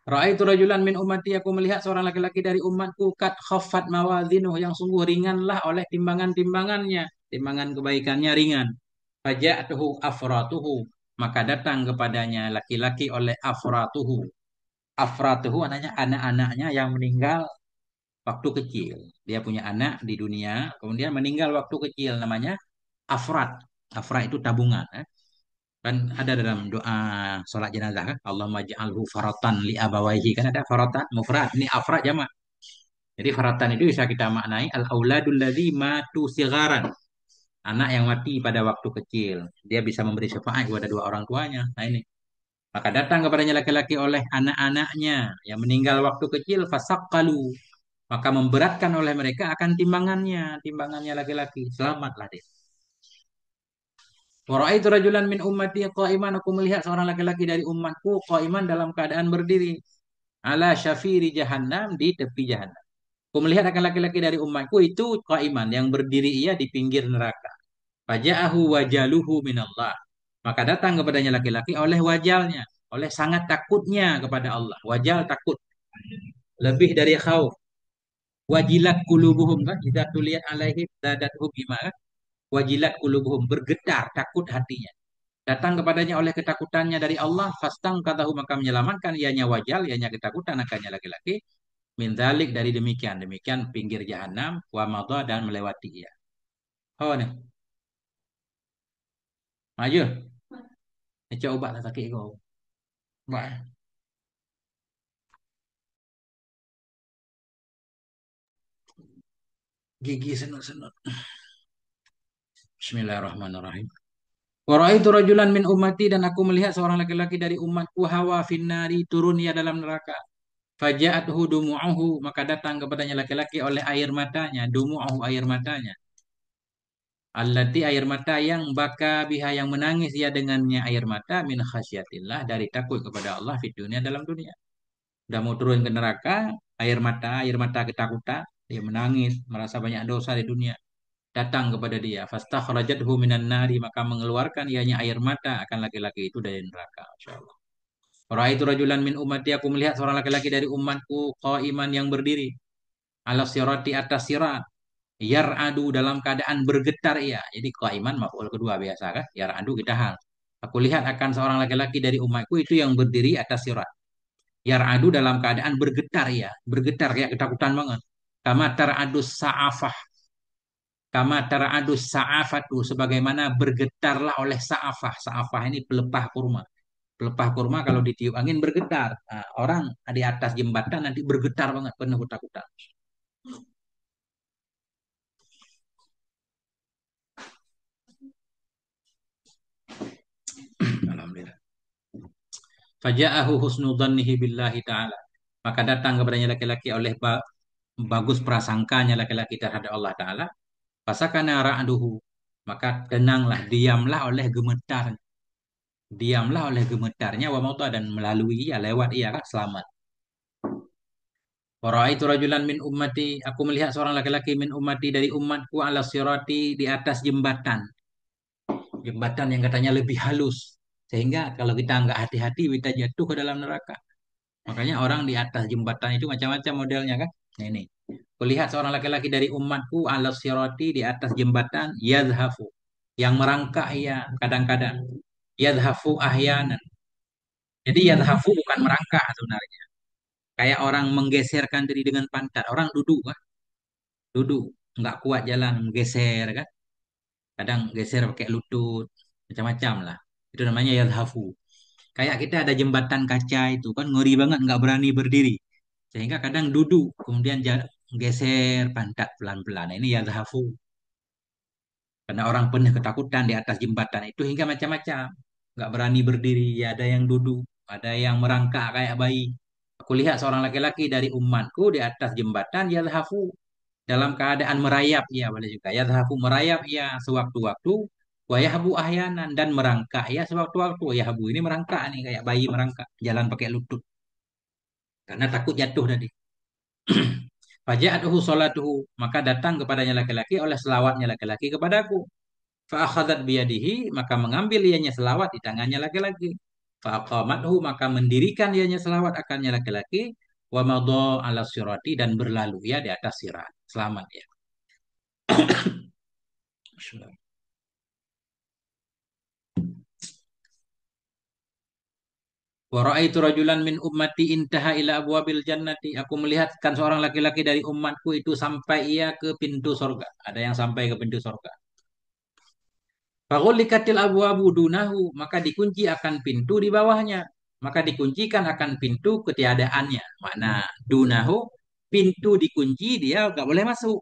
Ra'aitu rajulan min ummati, aku melihat seorang laki-laki dari umatku, kat khaffat mawazinuh, yang sungguh ringanlah oleh timbangan-timbangannya, timbangan kebaikannya ringan. Faja'tuhu afratuhu, maka datang kepadanya laki-laki oleh afratuhu. Afratuhu anaknya, anak-anaknya yang meninggal waktu kecil. Dia punya anak di dunia, kemudian meninggal waktu kecil, namanya afrat. Afrat itu tabungan. Kan ada dalam doa salat jenazah, kan? Allahumma ja'alhu faratan li abawaihi, kan ada faratan mufrad, ini afrad jamak. Jadi faratan itu bisa kita maknai al auladul ladzi matu sigharan, anak yang mati pada waktu kecil. Dia bisa memberi syafaat kepada dua orang tuanya. Nah ini, maka datang kepadanya laki-laki oleh anak-anaknya yang meninggal waktu kecil, fasaqalu, maka memberatkan oleh mereka akan timbangannya laki-laki. Selamatlah dia. Wa ra'aitu rajulan min ummati qa'iman, aku melihat seorang laki-laki dari umatku qa'iman, dalam keadaan berdiri, ala syafiri jahannam, di tepi jahannam. Aku melihat akan laki-laki dari umatku itu qa'iman, yang berdiri ia di pinggir neraka. Faja'ahu wajaluhu minallah, maka datang kepadanya laki-laki oleh wajalnya, oleh sangat takutnya kepada Allah. Wajal takut, lebih dari khauf. Wajilat kulubuhum, kan? Kita tuliat alaihim zadatuhum iman. Wajilat kulubuhum, bergetar takut hatinya. Datang kepadanya oleh ketakutannya dari Allah, fastang katahu, maka menyelamatkan ianya wajal, ianya ketakutan akannya laki-laki, min dzalik, dari demikian demikian pinggir jahanam, wa madha, dan melewati ia. Oh nih, maju. Ini coba tak sakit kau. Mbak, gigi senut-senut. Bismillahirrahmanirrahim. Wa ra'aitu rajulan min ummati, dan aku melihat seorang laki-laki dari umatku, hawa finnari, turun ia dalam neraka. Faja'athu dumu'uhu, maka datang kepadanya laki-laki oleh air matanya, dumu'uhu, air matanya. Allati, air mata yang baka biha, yang menangis ia dengannya air mata, min khasyatillah, dari takut kepada Allah, di dunia, dalam dunia. Udah mau turun ke neraka, air mata ketakutan, dia menangis, merasa banyak dosa di dunia. Datang kepada dia, fastakhrajathu minan nari, maka mengeluarkan ianya air mata akan laki-laki itu dari neraka. Masyaallah. Ra'aitu rajulan min ummati, aku melihat seorang laki-laki dari umatku, qaiman, yang berdiri, ala sirati, atas sirat. Yar'adu, dalam keadaan bergetar ia. Jadi qaiman maf'ul kedua biasa, kan? Yar'adu kita hal. Aku lihat akan seorang laki-laki dari umatku itu yang berdiri atas sirat. Yar'adu, dalam keadaan bergetar ia. Bergetar kayak ketakutan banget. Kama tar'adus sa'afah. Kama tar'adus sa'afatu, sebagaimana bergetarlah oleh sa'afah. Sa'afah ini pelepah kurma. Pelepah kurma kalau ditiup angin bergetar. Nah, orang di atas jembatan nanti bergetar banget, penuh ketakutan. Alhamdulillah. Faja'ahu husnu dhannihi billahi ta'ala. Maka datang kepadanya laki-laki oleh bagus prasangkanya laki-laki terhadap Allah Ta'ala. Fasakana ra'duhu. Maka tenanglah, diamlah oleh gemetar. Diamlah oleh gemetarnya wa mauta dan melalui ya lewat ia kan selamat. Waraitu rajulan min ummati, aku melihat seorang laki-laki min ummati dari umatku ala sirati di atas jembatan. Jembatan yang katanya lebih halus. Sehingga kalau kita nggak hati-hati kita jatuh ke dalam neraka. Makanya orang di atas jembatan itu macam-macam modelnya kan. Nah, ini. Kulihat seorang laki-laki dari umatku ala sirati di atas jembatan yadhafu. Yang merangkak ia kadang-kadang. Yadhafu ahyanan. Jadi yadhafu bukan merangkak sebenarnya. Kayak orang menggeserkan diri dengan pantat. Orang duduk kan. Duduk. Nggak kuat jalan. Menggeser kan. Kadang geser pakai lutut. Macam-macam lah. Itu namanya yadhafu. Kayak kita ada jembatan kaca itu kan ngeri banget nggak berani berdiri. Sehingga kadang duduk. Kemudian geser pantat pelan-pelan. Nah, ini yadhafu. Karena orang penuh ketakutan di atas jembatan itu hingga macam-macam. Nggak berani berdiri. Ya, ada yang duduk. Ada yang merangkak kayak bayi. Aku lihat seorang laki-laki dari umatku di atas jembatan yadhafu. Dalam keadaan merayap. Ya boleh juga. Yadhafu merayap ya sewaktu-waktu. Wayahbu ahyanan. Dan merangkak ya sewaktu-waktu. Wayahbu ini merangkak nih. Kayak bayi merangkak. Jalan pakai lutut. Karena takut jatuh tadi. Faja'atuhu salatuhu. Maka datang kepadanya laki-laki oleh selawatnya laki-laki kepadaku. Fa'akhadat biyadihi, maka mengambil ianya selawat di tangannya laki-laki. Fa'aqamathu, maka mendirikan ianya selawat akannya laki-laki. Wa madha ala sirati dan berlalu ya di atas sirat. Selamat ya. Bismillah. Wa ra'aitu rajulan min ummati intaha ila abwabil jannati. Aku melihatkan seorang laki-laki dari umatku itu sampai ia ke pintu sorga. Ada yang sampai ke pintu sorga. Faghulikatil abwabu dunahu, maka dikunci akan pintu di bawahnya. Maka dikuncikan akan pintu ketiadaannya. Mana dunahu, pintu dikunci dia nggak boleh masuk.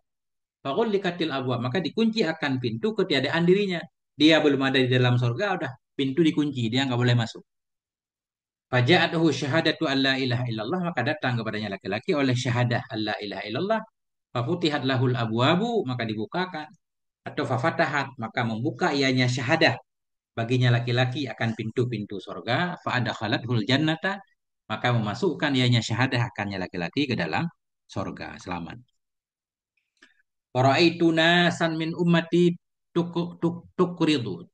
Faghulikatil abwab, maka dikunci akan pintu ketiadaan dirinya. Dia belum ada di dalam surga, udah pintu dikunci, dia nggak boleh masuk. Faja'atuhu syahadatu an la ilaha illallah, maka datang kepadanya laki-laki oleh syahadah an la ilaha illallah. Fafutihat lahul abwabu, maka dibukakan. Atau fafatahat, maka membuka ianya syahadah baginya laki-laki akan pintu-pintu sorga, fa'adakhalathul jannata, maka memasukkan ianya syahadah akannya laki-laki ke dalam sorga. Selamat. Waraitu nasan min ummati tukradu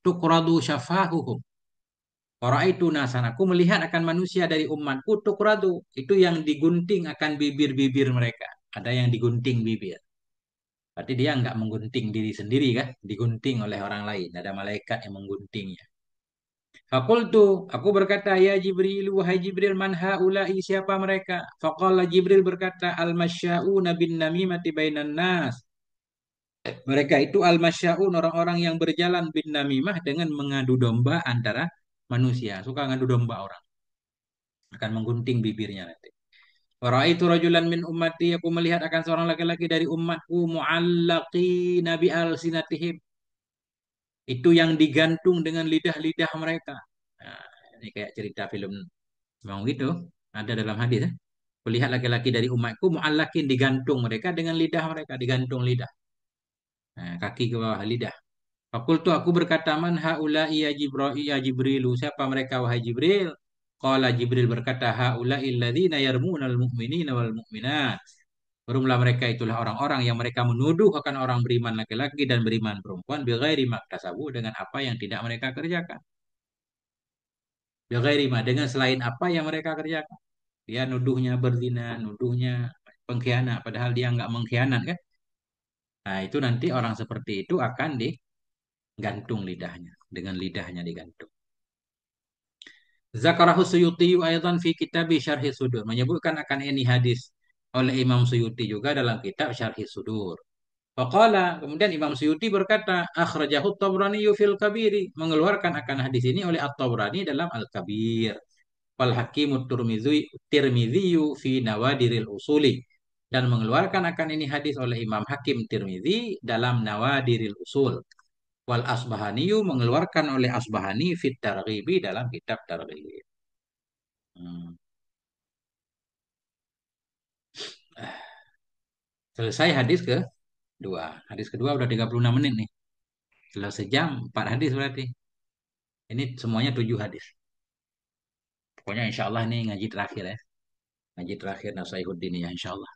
syafahuhum. Waraitu nasan, aku melihat akan manusia dari umatku tukradu, itu yang digunting akan bibir-bibir mereka. Ada yang digunting bibir. Berarti dia nggak menggunting diri sendiri kan? Digunting oleh orang lain. Ada malaikat yang mengguntingnya. Fakultu, aku berkata, ya Jibril, wahai Jibril, man haula'i, siapa mereka? Faqala Jibril berkata, al-masya'una bin namimati bainan nas. Mereka itu al-masya'un, orang-orang yang berjalan bin namimah dengan mengadu domba antara manusia. Suka ngadu domba orang. Akan menggunting bibirnya nanti. Waraitu rajulan min ummati, aku melihat akan seorang laki-laki dari umatku mu'allaqi nabi al-sinatihim. Itu yang digantung dengan lidah-lidah mereka. Nah, ini kayak cerita film. Memang gitu. Ada dalam hadis. Melihat laki-laki dari umatku mu'allakin digantung mereka dengan lidah mereka. Digantung lidah. Nah, kaki ke bawah lidah. Fakultu aku berkata man haula'i ya Jibril ya Jibrilu. Siapa mereka wahai Jibril? Qala Jibril berkata haula'i alladzina yarmunal mu'minina wal mu'minat. Berumlah mereka itulah orang-orang yang mereka menuduh akan orang beriman laki-laki dan beriman perempuan bighairi maktasabu dengan apa yang tidak mereka kerjakan. Bighairi ma dengan selain apa yang mereka kerjakan. Dia nuduhnya berzina, nuduhnya pengkhianat, padahal dia nggak mengkhianat kan? Nah itu nanti orang seperti itu akan digantung lidahnya, dengan lidahnya digantung. Zakarahu Suyuti ayatan fi kitab Syarhi Sudur menyebutkan akan ini hadis oleh Imam Suyuti juga dalam kitab Syarhi Sudur. Faqala, kemudian Imam Suyuti berkata, akhrajahu Tabrani fil Kabiri, mengeluarkan akan hadis ini oleh At-Tabrani dalam Al-Kabir. Wal Hakim Tirmidzi fi Nawadiril Usuli, dan mengeluarkan akan ini hadis oleh Imam Hakim Tirmidzi dalam Nawadiril Usul. Wal Asbahani mengeluarkan oleh Asbahani fit Targhibi dalam kitab Targhib. Hmm. Selesai hadis ke dua. Hadis kedua udah 36 menit nih. Kalau sejam, 4 hadis berarti. Ini semuanya 7 hadis. Pokoknya insya Allah ini ngaji terakhir ya. Ngaji terakhir Nasaihuddin ya insya Allah.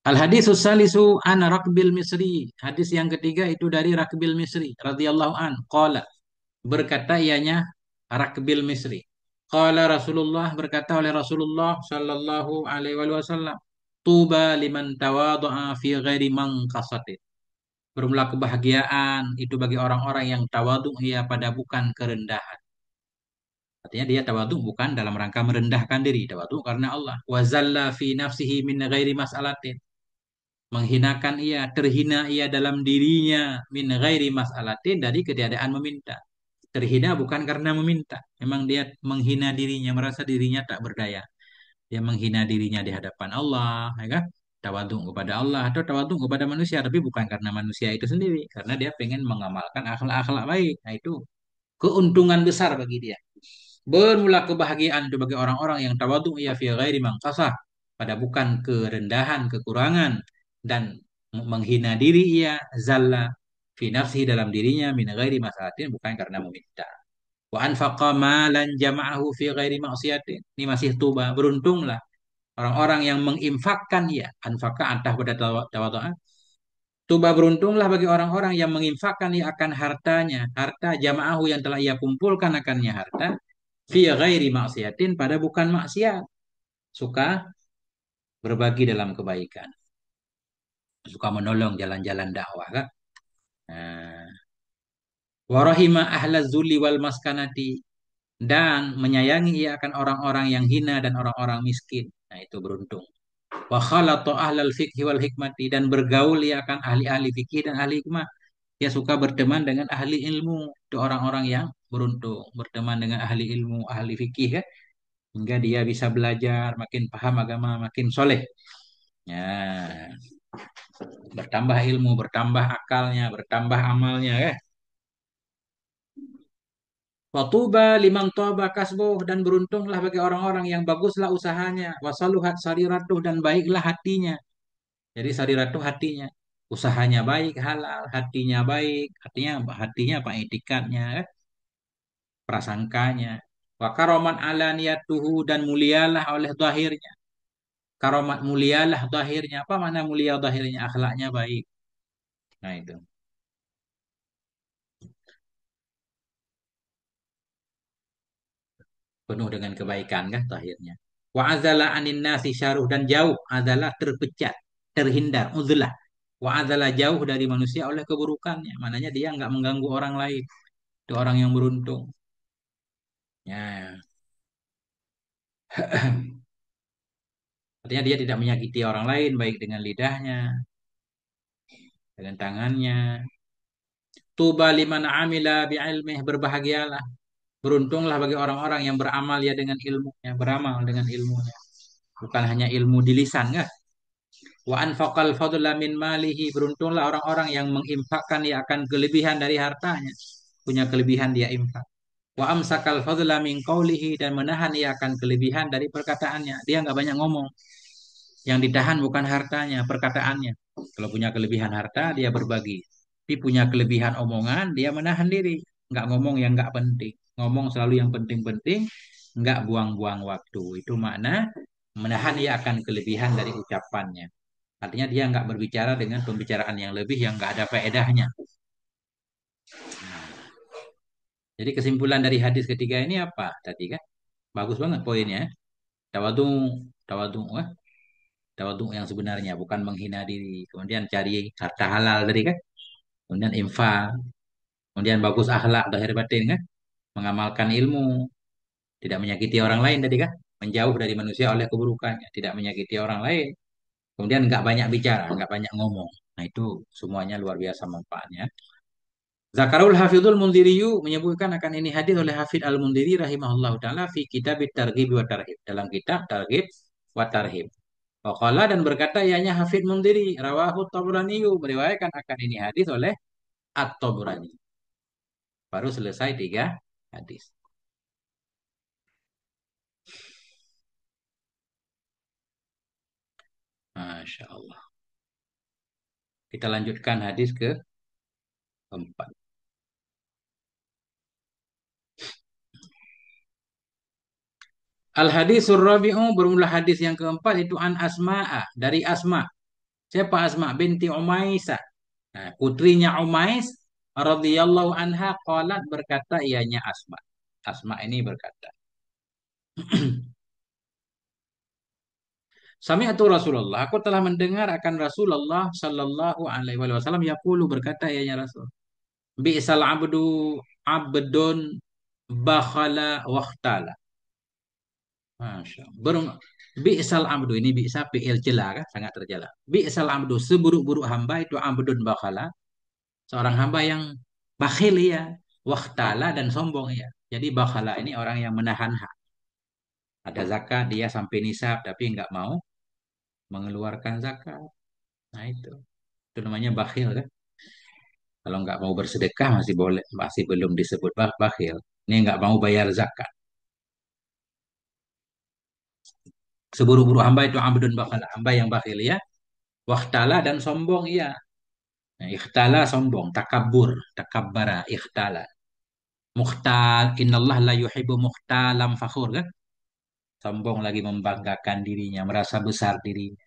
Al-hadisus salisu an Rakbil Misri. Hadis yang ketiga itu dari Rakbil Misri radhiyallahu an. Qala, berkata ianya Rakbil Misri. Qala Rasulullah, berkata oleh Rasulullah sallallahu alaihi wasallam, tuba liman tawadha'a fi ghairi manqasatin. Bermula kebahagiaan itu bagi orang-orang yang tawadhu ia pada bukan kerendahan. Artinya dia tawadhu bukan dalam rangka merendahkan diri, tawadhu karena Allah. Wa zalla fi nafsihi min ghairi mas'alatin. Menghinakan ia, terhina ia dalam dirinya min ghairi mas'alatin dari ketiadaan meminta. Terhina bukan karena meminta. Memang dia menghina dirinya, merasa dirinya tak berdaya. Dia menghina dirinya di hadapan Allah, ya kan? Tawadhu kepada Allah atau tawadhu kepada manusia, tapi bukan karena manusia itu sendiri, karena dia pengen mengamalkan akhlak-akhlak baik. Nah, itu keuntungan besar bagi dia. Bermula kebahagiaan itu bagi orang-orang yang tawadhu ya fi ghairi mangkasah, pada bukan kerendahan, kekurangan dan menghina diri ia zalla fi nafsi dalam dirinya min ghairi masalatin bukan karena meminta. Wa anfaqa malan jama'ahu fi ghairi maksiatin. Ini masih tuba, beruntunglah orang-orang yang menginfakkan ia. Anfaqa antah pada tawadhu'an. Tuba beruntunglah bagi orang-orang yang menginfakkan ia akan hartanya, harta jama'ahu yang telah ia kumpulkan akannya harta fi ghairi maksiatin pada bukan maksiat. Suka berbagi dalam kebaikan, suka menolong jalan-jalan dakwah kan. Nah, warahima ahla zulli wal maskanati, dan menyayangi ia akan orang-orang yang hina dan orang-orang miskin. Nah, itu beruntung. Wa khalata ahlal fikhi wal hikmati, dan bergaul ia akan ahli-ahli fikih dan ahli hikmah. Dia suka berteman dengan ahli ilmu. Itu orang-orang yang beruntung, berteman dengan ahli ilmu, ahli fikih kan. Hingga dia bisa belajar, makin paham agama, makin soleh. Ya, bertambah ilmu, bertambah akalnya, bertambah amalnya ya. Watuba liman toba kasbuh, dan beruntunglah bagi orang-orang yang baguslah usahanya. Wasaluhat sariratuh, dan baiklah hatinya. Jadi sariratuh hatinya. Usahanya baik, halal, hatinya baik. Hatinya apa? Etikatnya, prasangkanya. Wa karoman ala niyatuhu, dan mulialah oleh zahirnya. Karomat mulialah zahirnya. Apa mana mulia zahirnya? Akhlaknya baik. Nah itu. Penuh dengan kebaikan kan akhirnya. Wa azala anin nasi syaruh, dan jauh adalah terpecat, terhindar, uzlah. Wa azala jauh dari manusia oleh keburukannya. Mananya dia nggak mengganggu orang lain. Itu orang yang beruntung. Ya. Artinya dia tidak menyakiti orang lain baik dengan lidahnya, dengan tangannya. Tuba liman amila bi'ilmih, berbahagialah. Beruntunglah bagi orang-orang yang beramal ya dengan ilmunya, beramal dengan ilmunya. Bukan hanya ilmu di lisan kan? Wa anfaqal fadla min malihi, beruntunglah orang-orang yang menginfakkan dia akan kelebihan dari hartanya. Punya kelebihan dia infak. Wa amsakal fadla min qawlihi, dan menahan dia akan kelebihan dari perkataannya. Dia nggak banyak ngomong. Yang ditahan bukan hartanya, perkataannya. Kalau punya kelebihan harta, dia berbagi. Tapi punya kelebihan omongan, dia menahan diri. Nggak ngomong yang nggak penting. Ngomong selalu yang penting-penting, nggak buang-buang waktu. Itu makna menahan dia akan kelebihan dari ucapannya. Artinya dia nggak berbicara dengan pembicaraan yang lebih yang nggak ada faedahnya. Nah, jadi kesimpulan dari hadis ketiga ini apa tadi kan? Bagus banget poinnya. Tawadu, tawadu, tawadu yang sebenarnya bukan menghina diri. Kemudian cari harta halal tadi kan? Kemudian infak. Kemudian bagus akhlak lahir batin kan? Mengamalkan ilmu, tidak menyakiti orang lain tadi kan? Menjauh dari manusia oleh keburukannya, tidak menyakiti orang lain. Kemudian nggak banyak bicara, nggak banyak ngomong. Nah itu semuanya luar biasa manfaatnya. Zakarul Hafidhul Mundhiriyu, menyebutkan akan ini hadis oleh Hafidh Al-Mundhiri rahimahullah taala fi kitab Targhib wa Tarhib, dalam kitab Targhib wa Tarhib. Waqala, dan berkata ianya Hafidh Mundhiri, rawahu Tabrani, meriwayatkan akan ini hadis oleh At-Tabrani. Baru selesai 3 hadis. Masya Allah. Kita lanjutkan hadis keempat. Al hadisur rabi'u bermula hadis yang keempat itu an Asma'a dari Asma. Siapa Asma binti Umaisah? Nah, putrinya Umais radhiyallahu anha qalat berkata ianya Asma. Asma ini berkata, Sami'atu Rasulullah, aku telah mendengar akan Rasulullah sallallahu alaihi wasallam yaqulu berkata ianya Rasul. Bi'sal abdu abdun bakhala waqtala. Masya Allah. Bi'sal abdu ini bi'sa fi'il cela kan sangat tercela. Bi'sal abdu seburuk-buruk hamba itu abdun bakhala, seorang hamba yang bakhil ya, waqtala dan sombong ya. Jadi bakhala ini orang yang menahan hak. Ada zakat dia sampai nisab tapi nggak mau mengeluarkan zakat. Nah itu namanya bakhil kan. Kalau nggak mau bersedekah masih boleh, masih belum disebut bakhil. Ini nggak mau bayar zakat. Seburuk-buruk hamba itu abdun bakhala, hamba yang bakhil ya. Waktala dan sombong iya. Nah, ikhtala sombong, takabur, takabbara, ikhtala. Mukhtal, innallah la yuhibbu mukhtalam fakhur kan? Sombong lagi membanggakan dirinya, merasa besar dirinya.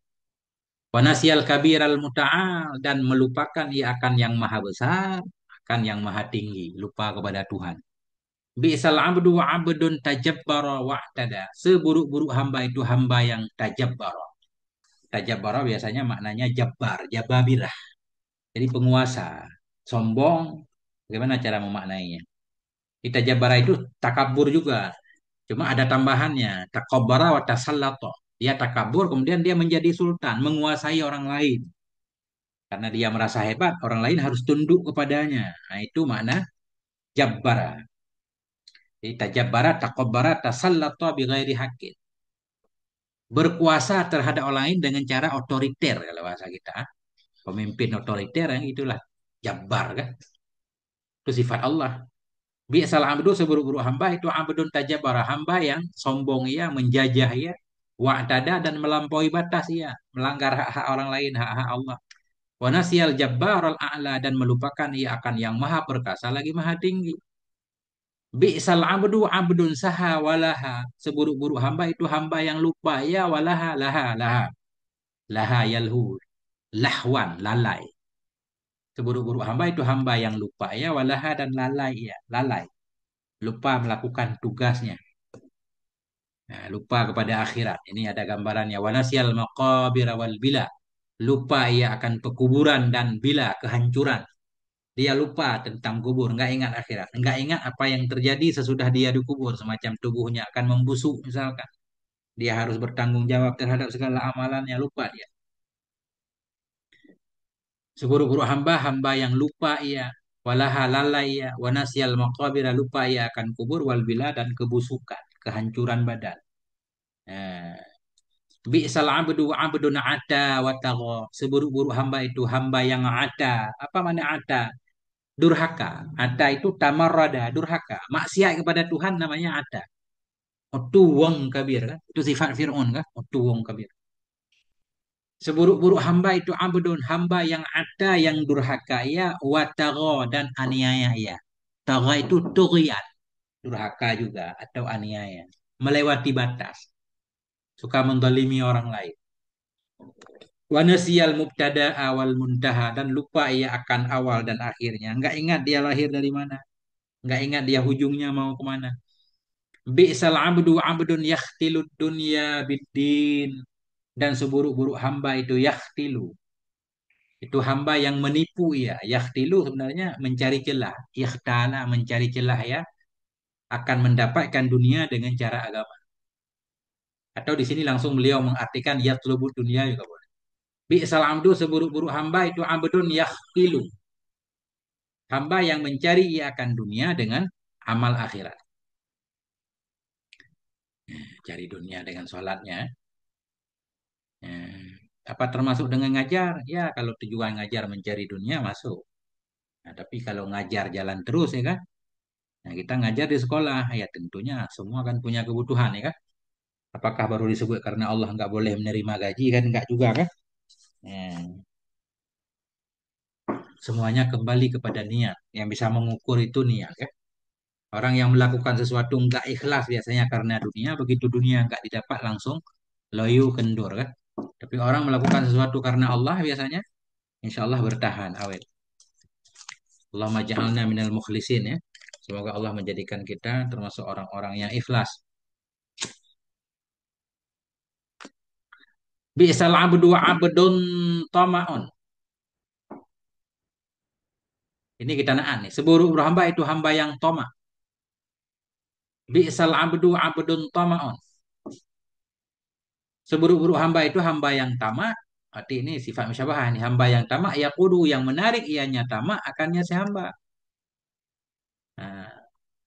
Wanasial kabir al muta'al dan melupakan ia akan yang maha besar, akan yang maha tinggi, lupa kepada Tuhan. Bi'sal abdu wa abdun tajabbara wa'tada. Seburuk-buruk hamba itu hamba yang tajabbara. Tajabbara biasanya maknanya jabbar, jababirah. Jadi penguasa, sombong. Bagaimana cara memaknainya? Kita jabara itu takabur juga. Cuma ada tambahannya. Takabbara wa tasallato. Dia takabur, kemudian dia menjadi sultan, menguasai orang lain. Karena dia merasa hebat, orang lain harus tunduk kepadanya. Nah, itu makna jabbara. Jadi tajabbara, takabbara, tasallato bi ghairi haqqin. Berkuasa terhadap orang lain dengan cara otoriter kalau bahasa kita. Pemimpin otoriter yang itulah jabbar kan. Itu sifat Allah. Biasal abdu seburuk-buruk hamba itu abdun tajabara hamba yang sombong ia, menjajah ia, wa'tada dan melampaui batas ia, melanggar hak-hak orang lain, hak-hak Allah. Wa nasiyal jabbar al-a'la dan melupakan ia akan yang maha perkasa lagi maha tinggi. Bi'sal abdu abdun saha walaha. Seburuk-buruk hamba itu hamba yang lupa ya walaha laha laha. Laha yalhu. Lahwan lalai. Seburuk-buruk hamba itu hamba yang lupa ya walaha dan lalai ya lalai. Lupa melakukan tugasnya. Nah, lupa kepada akhirat. Ini ada gambarannya. Wanasial maqabir wal bila. Lupa ia akan pekuburan dan bila kehancuran. Dia lupa tentang kubur, nggak ingat akhirat, nggak ingat apa yang terjadi sesudah dia dikubur, semacam tubuhnya akan membusuk misalkan. Dia harus bertanggung jawab terhadap segala amalannya, lupa dia. Seburuk-buruk hamba, hamba yang lupa ia. Walaha lalai ia. Wanasial maqabir lupa ia akan kubur wal bila dan kebusukan, kehancuran badan. Nah, bi'sal abdu wa abdun ata wa tagha. Seburuk-buruk hamba itu hamba yang ata. Apa makna ata? Durhaka. Ata itu tamarrada, durhaka. Maksiat kepada Tuhan namanya ata. Otuwong kabir kan? Itu sifat Fir'aun kan? Otuwong kabir. Seburuk-buruk hamba itu abdun, hamba yang ata, yang durhaka ya, wa tagha dan aniaya ya. Tagha itu tughyan, durhaka juga atau aniaya. Melewati batas, suka mendolimi orang lain. Wa nasiyal mubtada awal muntaha dan lupa ia akan awal dan akhirnya. Enggak ingat dia lahir dari mana. Enggak ingat dia ujungnya mau kemana. Bi'sal abdu abdun yakhtilud dunya biddin. Dan seburuk-buruk hamba itu yakhtilu. Itu hamba yang menipu ya. Yakhtilu sebenarnya mencari celah. Yakhtala mencari celah ya. Akan mendapatkan dunia dengan cara agama. Atau di sini langsung beliau mengartikan yatlubud dunia juga boleh. Bi'sal abdu seburuk-buruk hamba itu abdun yakhtilu. Hamba yang mencari ia akan dunia dengan amal akhirat. Cari dunia dengan sholatnya. Eh, Apa termasuk dengan ngajar? Ya, kalau tujuan ngajar mencari dunia masuk. Nah, tapi kalau ngajar jalan terus ya kan? Nah, kita ngajar di sekolah, ya tentunya semua kan punya kebutuhan ya kan? Apakah baru disebut karena Allah nggak boleh menerima gaji kan? Nggak juga kan? Ya. Semuanya kembali kepada niat. Yang bisa mengukur itu niat, ya. Orang yang melakukan sesuatu nggak ikhlas biasanya karena dunia, begitu dunia nggak didapat langsung loyo kendur kan. Tapi orang melakukan sesuatu karena Allah biasanya, insya Allah bertahan awet. Allahumma ja'alna minal mukhlisin ya. Semoga Allah menjadikan kita termasuk orang-orang yang ikhlas. Bi'sal abdu abdun tama'un. Ini kita naan nih. Seburuk-buruk hamba itu hamba yang toma. Bi'sal abdu abdun tama'un. Seburuk-buruk hamba itu hamba yang tamak. Arti ini sifat musyabahah. Ini hamba yang tamak. Ya kudu yang menarik ianya tamak akannya si hamba. Nah,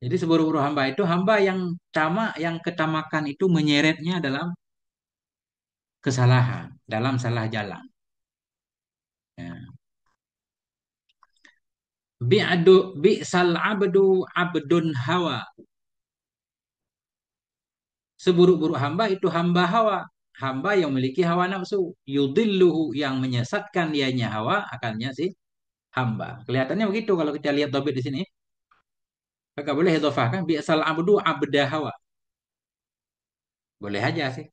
jadi seburuk-buruk hamba itu hamba yang tamak, yang ketamakan itu menyeretnya dalam kesalahan, dalam salah jalan. Ya. Bi'sal abdu abdun hawa. Seburuk-buruk hamba itu hamba hawa. Hamba yang memiliki hawa nafsu. Yudilluhu yang menyesatkan dianya hawa akannya si hamba. Kelihatannya begitu kalau kita lihat topik di sini. Kakak boleh idhofahkan bi'sal abdu abda hawa. Boleh aja sih.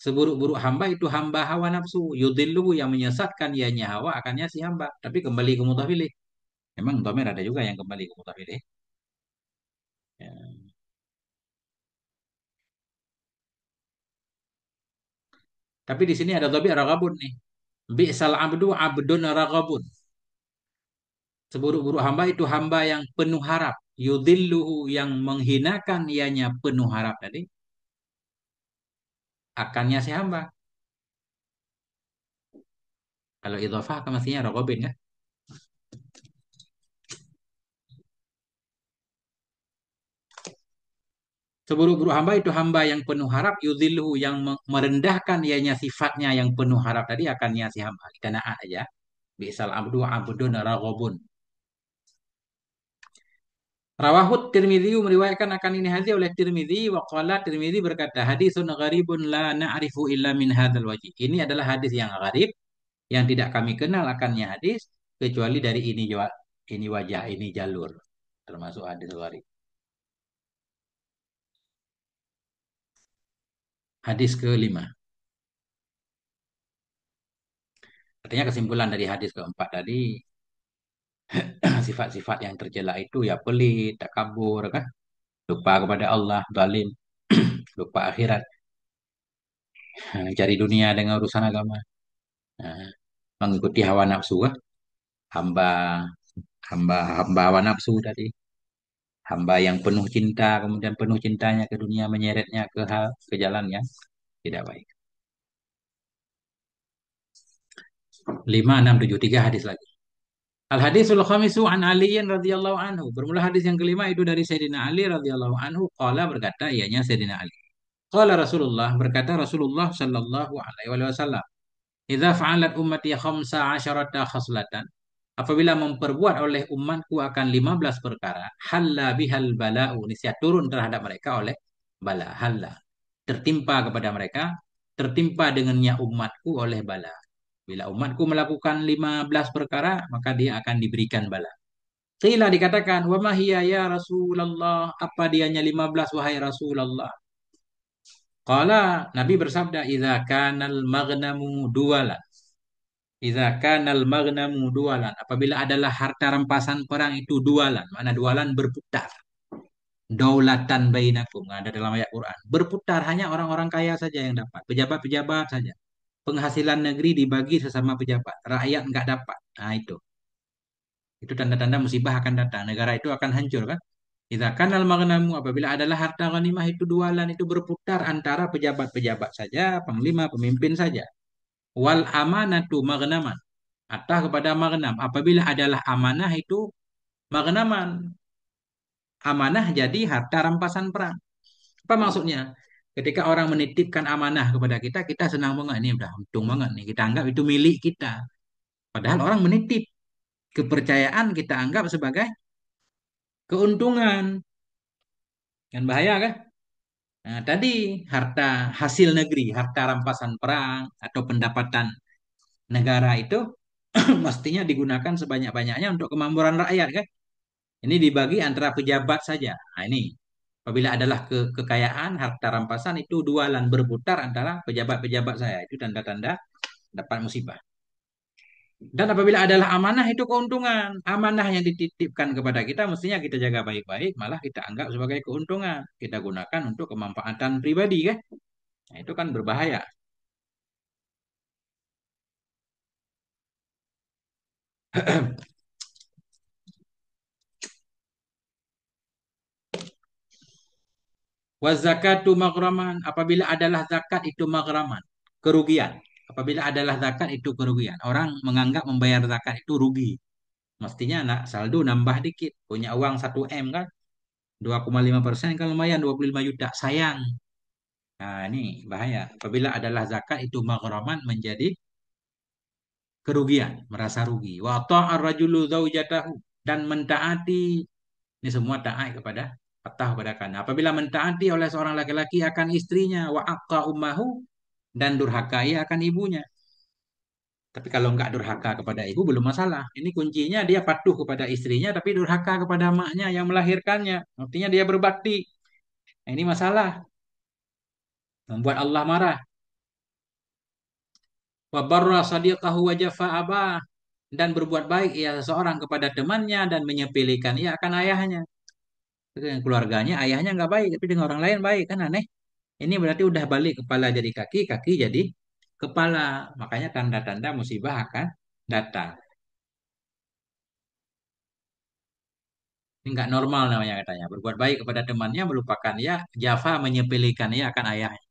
Seburuk-buruk hamba itu hamba hawa nafsu. Yudilluhu yang menyesatkan dianya hawa akannya si hamba. Tapi kembali ke mutafilih. Memang domir ada juga yang kembali ke mutafilih. Ya. Tapi di sini ada dhamir raghabun nih. Bi'sal abdu abdun raghabun. Seburuk-buruk hamba itu hamba yang penuh harap. Yudhilluhu yang menghinakan ianya penuh harap tadi. Akannya si hamba. Kalau idhofah kan mestinya raghabin ya. Seburuk-buruk hamba itu hamba yang penuh harap. Yudhilluhu yang merendahkan ianya sifatnya yang penuh harap tadi akannya si hamba. Kita naat aja. Bi'sal abdu abdun raghabun. Rawahut Tirmidzi meriwayatkan akan ini hadis oleh Tirmidzi wa qala Tirmidzi berkata hadisun gharibun la na'rifu illa min hadzal wajh. Ini adalah hadis yang gharib yang tidak kami kenal akannya hadis kecuali dari ini wajah ini jalur termasuk hadis gharib. Hadis kelima. Artinya kesimpulan dari hadis keempat tadi sifat-sifat yang tercela itu ya pelit, takabur kan, lupa kepada Allah, zalim, lupa akhirat, cari dunia dengan urusan agama. Nah, mengikuti hawa nafsu kan? hamba hamba hawa nafsu tadi, hamba yang penuh cinta kemudian penuh cintanya ke dunia menyeretnya ke hal ke jalan yang tidak baik. 5673 hadis lagi. Al hadisul khamisu an aliyin radhiyallahu anhu. Bermula hadis yang kelima itu dari Sayyidina Ali radhiyallahu anhu. Qala berkata ianya Sayyidina Ali. Qala Rasulullah berkata Rasulullah sallallahu alaihi wasallam. Idza fa'alat ummati khamsa asyarata khaslatan. Apabila memperbuat oleh umatku akan 15 perkara, halla bihal bala'u, niscaya turun terhadap mereka oleh bala, halla. Tertimpa kepada mereka, tertimpa dengannya umatku oleh bala. Bila umatku melakukan 15 perkara, maka dia akan diberikan bala. Qila dikatakan, wa mahiyya ya Rasulullah, apa dianya 15 wahai Rasulullah? Qala, Nabi bersabda, idza kanal maghnamu duwalan. Idza kanal maghnamu dualan. Apabila adalah harta rampasan perang itu dualan. Mana dualan berputar. Daulatan bainakum. Ada dalam ayat Quran. Berputar hanya orang-orang kaya saja yang dapat. Pejabat-pejabat saja. Penghasilan negeri dibagi sesama pejabat. Rakyat nggak dapat. Nah itu. Itu tanda-tanda musibah akan datang. Negara itu akan hancur kan. Idza kanal maghnamu. Apabila adalah harta ghanimah itu dualan. Itu berputar antara pejabat-pejabat saja. Panglima, pemimpin saja. Wal amanatu maghnaman atau kepada maghnam. Apabila adalah amanah itu maghnaman. Amanah jadi harta rampasan perang. Apa maksudnya? Ketika orang menitipkan amanah kepada kita, kita senang banget. Ini udah untung banget nih. Kita anggap itu milik kita. Padahal orang menitip. Kepercayaan kita anggap sebagai keuntungan. Kan bahaya kan? Nah, tadi harta hasil negeri, harta rampasan perang atau pendapatan Negara itu mestinya digunakan sebanyak-banyaknya untuk kemakmuran rakyat kan. Ini dibagi antara pejabat saja. Nah, ini apabila adalah kekayaan, harta rampasan itu dualan berputar antara pejabat-pejabat saya. Itu tanda-tanda dapat musibah. Dan apabila adalah amanah itu keuntungan. Amanah yang dititipkan kepada kita mestinya kita jaga baik-baik, malah kita anggap sebagai keuntungan. Kita gunakan untuk kemanfaatan pribadi kan. Nah, itu kan berbahaya. Wa zakatu maghraman. Apabila adalah zakat itu maghraman. Kerugian. Apabila adalah zakat itu kerugian. Orang menganggap membayar zakat itu rugi. Mestinya nak saldo nambah dikit. Punya uang 1 M kan. 2,5% kan lumayan 25 juta. Sayang. Nah ini bahaya. Apabila adalah zakat itu maghraman menjadi kerugian. Merasa rugi. Wa ta'ar rajulu zaujatahu. Dan mentaati. Ini semua taat kepada atah kepada kan. Apabila mentaati oleh seorang laki-laki akan istrinya, wa aqqa ummahu dan durhaka ia akan ibunya. Tapi kalau enggak durhaka kepada ibu belum masalah. Ini kuncinya dia patuh kepada istrinya tapi durhaka kepada maknya yang melahirkannya. Artinya dia berbakti. Nah, ini masalah. Membuat Allah marah. Wa barra sadiqahu wa jafa abah dan berbuat baik ia seseorang kepada temannya dan menyepelekan ia akan ayahnya. Dengan keluarganya ayahnya nggak baik tapi dengan orang lain baik kan aneh. Ini berarti udah balik kepala jadi kaki, kaki jadi kepala. Makanya tanda-tanda musibah akan datang. Ini nggak normal namanya katanya. Berbuat baik kepada temannya, melupakan ya. Jafa menyepelekan ya akan ayahnya.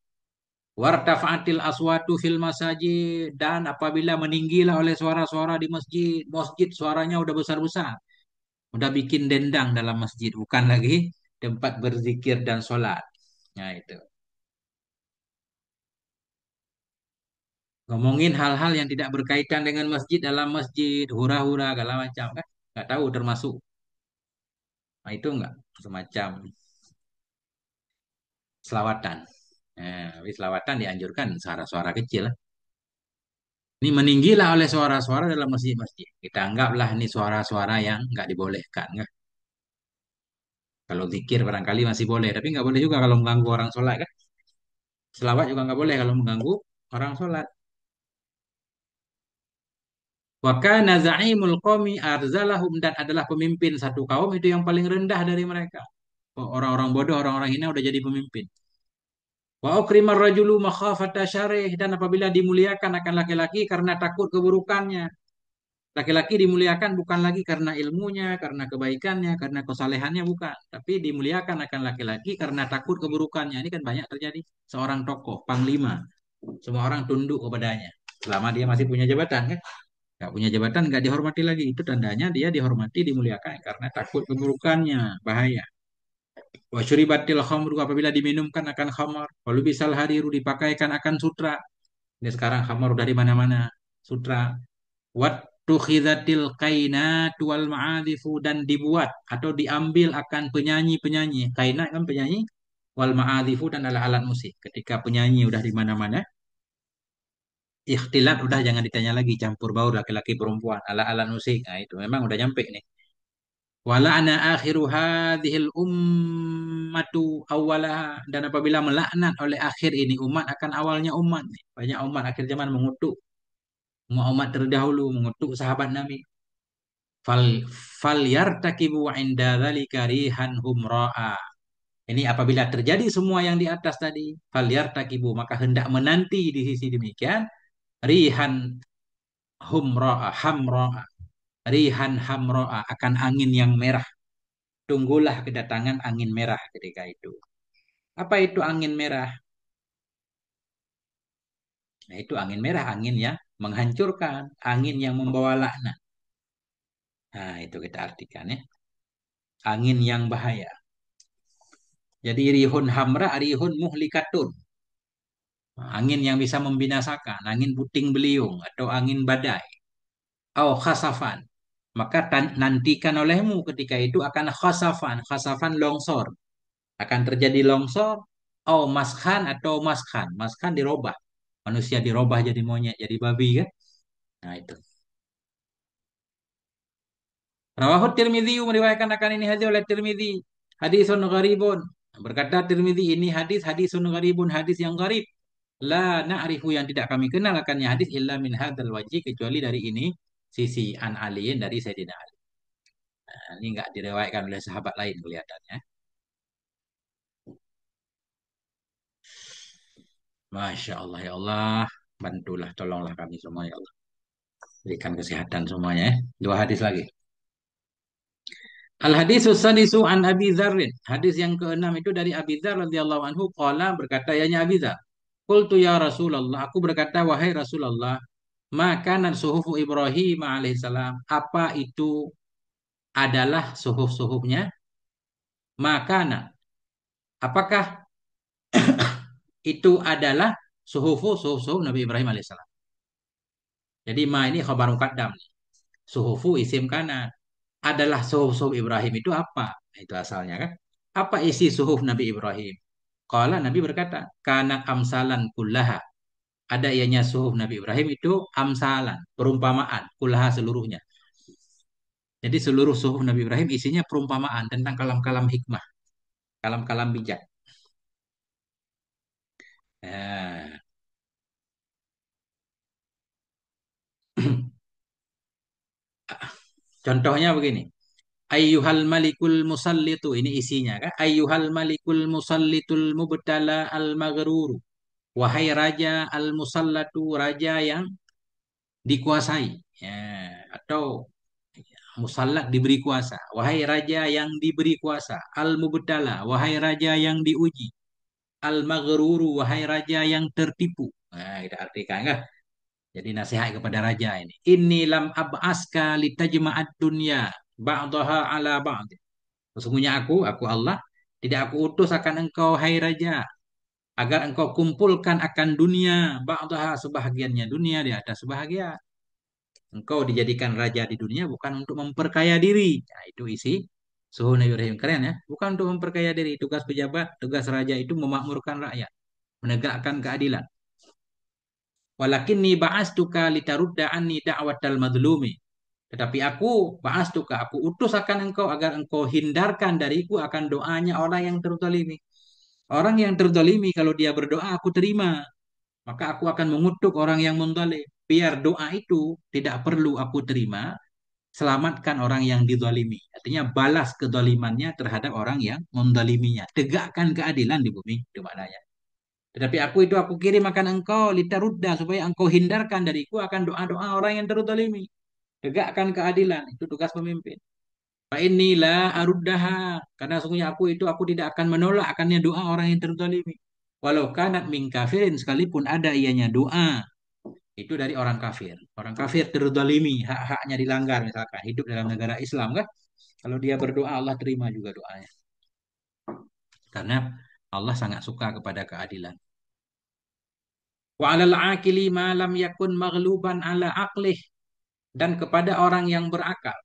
Wartafa'atil aswatu fil masajid. Dan apabila meninggilah oleh suara-suara di masjid. Masjid suaranya udah besar-besar. Udah bikin dendang dalam masjid. Bukan lagi tempat berzikir dan sholat. Nah itu. Ngomongin hal-hal yang tidak berkaitan dengan masjid dalam masjid, hura-hura, segala macam kan? Nggak tahu termasuk. Nah, itu enggak semacam selawatan. Nah, habis selawatan dianjurkan suara-suara kecil. Ini meninggilah oleh suara-suara dalam masjid-masjid. Kita anggaplah ini suara-suara yang nggak dibolehkan. Kan? Kalau zikir barangkali masih boleh, tapi nggak boleh juga kalau mengganggu orang sholat kan? Selawat juga nggak boleh kalau mengganggu orang sholat. Wa kana za'imul qaumi arzalahum dan adalah pemimpin satu kaum itu yang paling rendah dari mereka. Orang-orang bodoh, orang-orang hina udah jadi pemimpin. Wa ukrimar rajulu makhafata syarih dan apabila dimuliakan akan laki-laki karena takut keburukannya. Laki-laki dimuliakan bukan lagi karena ilmunya, karena kebaikannya, karena kesalehannya bukan, tapi dimuliakan akan laki-laki karena takut keburukannya. Ini kan banyak terjadi. Seorang tokoh, panglima, semua orang tunduk kepadanya. Selama dia masih punya jabatan kan? Gak punya jabatan, gak dihormati lagi. Itu tandanya dia dihormati, dimuliakan karena takut keburukannya. Bahaya. Wa syuribatil khamru apabila diminumkan akan khamar. Walau bisal hariru dipakaikan akan sutra. Ini sekarang khamar udah di mana-mana. Sutra. Wat tukhidatil kainat wal ma'azifu dan dibuat atau diambil akan penyanyi-penyanyi. Kainat kan penyanyi. Wal ma'azifu dan alat-alat musik. Ketika penyanyi udah di mana-mana. Ikhtilat udah jangan ditanya lagi. Campur baur laki-laki perempuan. Alat-alat musik. Nah itu memang udah nyampe nih. Wala'ana akhiru hadhil ummatu awalaha dan apabila melaknat oleh akhir ini umat akan awalnya umat. Banyak umat akhir zaman mengutuk umat terdahulu, mengutuk sahabat Nabi. Fal fal yartakibu inda dzalika rihan humra'a. Ini apabila terjadi semua yang di atas tadi, fal yartakibu maka hendak menanti di sisi demikian rihan hamra'a. Rihan hamra'a akan angin yang merah. Tunggulah kedatangan angin merah ketika itu. Apa itu angin merah? Nah, itu angin merah, angin yang menghancurkan, angin yang membawa laknat. Nah, itu kita artikan ya. Angin yang bahaya. Jadi rihun hamra, rihun muhlikatun. Nah, angin yang bisa membinasakan, angin puting beliung atau angin badai. Au khasafan. Maka nantikan olehmu ketika itu akan khasafan. Khasafan longsor. Akan terjadi longsor. Au maskhan atau maskhan. Maskhan dirubah. Manusia dirubah jadi monyet, jadi babi kan. Nah itu. Rawahut Tirmidzi meriwayatkan akan ini hadis oleh Tirmidzi. Hadisun gharibun. Berkata Tirmidzi ini hadis hadisun gharibun, hadis yang gharib. La na'rifu yang tidak kami kenal akannya hadis illa min hadzal wajhi kecuali dari ini sisi an aliin dari Sayyidina Ali. Nah, ini enggak diriwayatkan oleh sahabat lain kelihatannya. Masya Allah ya Allah. Bantulah, tolonglah kami semua ya Allah. Berikan kesehatan semuanya ya. Dua hadis lagi. Al hadisus sadisu an Abi Dzarrin. Hadis yang keenam itu dari Abi Dzar radhiyallahu anhu qala berkata ya Abi Dzar. Qultu ya Rasulullah, aku berkata wahai Rasulullah, makanan suhufu Ibrahim alaihissalam. Apa itu adalah suhuf-suhufnya? Makanan. Apakah itu adalah suhuf Nabi Ibrahim alaihissalam? Jadi ma ini khabar muqaddam. Suhufu isim kanan. Adalah suhuf-suhuf Ibrahim itu apa? Itu asalnya kan? Apa isi suhuf Nabi Ibrahim? Kala Nabi berkata, karena amsalan kullaha. Ada ianya suhuf Nabi Ibrahim itu amsalan, perumpamaan, kullaha seluruhnya. Jadi seluruh suhuf Nabi Ibrahim isinya perumpamaan tentang kalam-kalam hikmah, kalam-kalam bijak. Nah, contohnya begini. Ayyuhal malikul musallitu. Ini isinya kan. Ayyuhal malikul musallitul mubtala al maghruru. Wahai raja al musallatu, raja yang dikuasai. Ya, atau musallat diberi kuasa. Wahai raja yang diberi kuasa. Al mubtala. Wahai raja yang diuji. Al maghruru. Wahai raja yang tertipu. Nah, kita artikan kan. Jadi nasihat kepada raja ini. Inni lam ab'aska litajma'ad dunya ba'daha ala ba'd. Sesungguhnya aku Allah, tidak aku utus akan engkau, hai raja, agar engkau kumpulkan akan dunia, ba'daha sebahagiannya dunia di atas sebahagian. Engkau dijadikan raja di dunia bukan untuk memperkaya diri. Nah, itu isi suhu Nabi Ibrahim keren ya. Bukan untuk memperkaya diri. Tugas pejabat, tugas raja itu memakmurkan rakyat, menegakkan keadilan. Walakinni ba'astuka litarudda anni da'watal madlumi. Tetapi aku ba'astuka, aku utus akan engkau agar engkau hindarkan dariku akan doanya orang yang terzalimi. Orang yang terzalimi kalau dia berdoa aku terima, maka aku akan mengutuk orang yang menzalim. Biar doa itu tidak perlu aku terima, selamatkan orang yang dizalimi. Artinya balas kezalimannya terhadap orang yang menzaliminya. Tegakkan keadilan di bumi, itu maknanya. Tetapi aku kirim akan engkau litarudda supaya engkau hindarkan dariku akan doa-doa orang yang terzalimi. Tegakkan keadilan, itu tugas pemimpin. Fa inilah aruddaha, karena sungguhnya aku tidak akan menolak akannya doa orang yang terzalimi. Walau kanat min kafirin, sekalipun ada ianya doa itu dari orang kafir. Orang kafir terzalimi, hak-haknya dilanggar misalkan hidup dalam negara Islam kan. Kalau dia berdoa Allah terima juga doanya. Karena Allah sangat suka kepada keadilan. Wa 'alal 'aqili ma lam yakun maghluban 'ala aqlih, dan kepada orang yang berakal.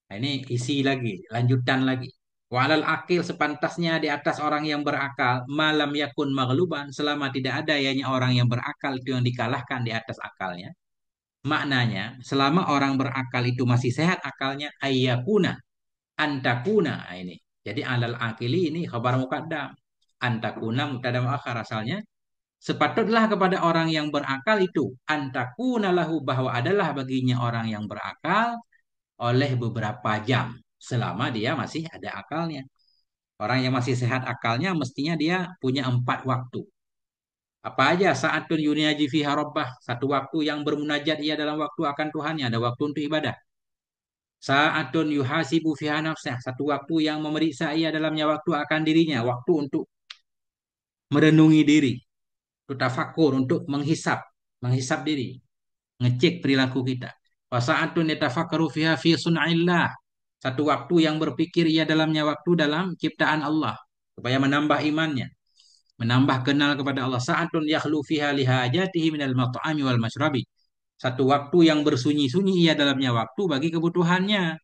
Nah, ini isi lagi, lanjutan lagi. Walal akil sepantasnya di atas orang yang berakal, malam yakun maghluban, selama tidak ada ianya orang yang berakal itu yang dikalahkan di atas akalnya. Maknanya, selama orang berakal itu masih sehat akalnya, ayyakuna, antakuna. Nah, ini. Jadi alal akili ini khabar muqaddam. Antakuna mubtada muakhar asalnya. Sepatutlah kepada orang yang berakal itu antakuna lahu, bahwa adalah baginya orang yang berakal oleh beberapa jam selama dia masih ada akalnya. Orang yang masih sehat akalnya mestinya dia punya 4 waktu. Apa aja saatun yuniaji fiha rabbah, satu waktu yang bermunajat ia dalam waktu akan Tuhannya, ada waktu untuk ibadah. Saatun yuhasibu fiha nafsah, satu waktu yang memeriksa ia dalamnya waktu akan dirinya, waktu untuk merenungi diri, untuk tafakur, untuk menghisap diri, ngecek perilaku kita. Wasaatun yatafakkaru fiha fi sun'illah. Satu waktu yang berpikir ia dalamnya waktu dalam ciptaan Allah supaya menambah imannya, menambah kenal kepada Allah. Saatun yakhlu fiha lihajatihi minal mat'ami wal mashrabi. Satu waktu yang bersunyi-sunyi ia dalamnya waktu bagi kebutuhannya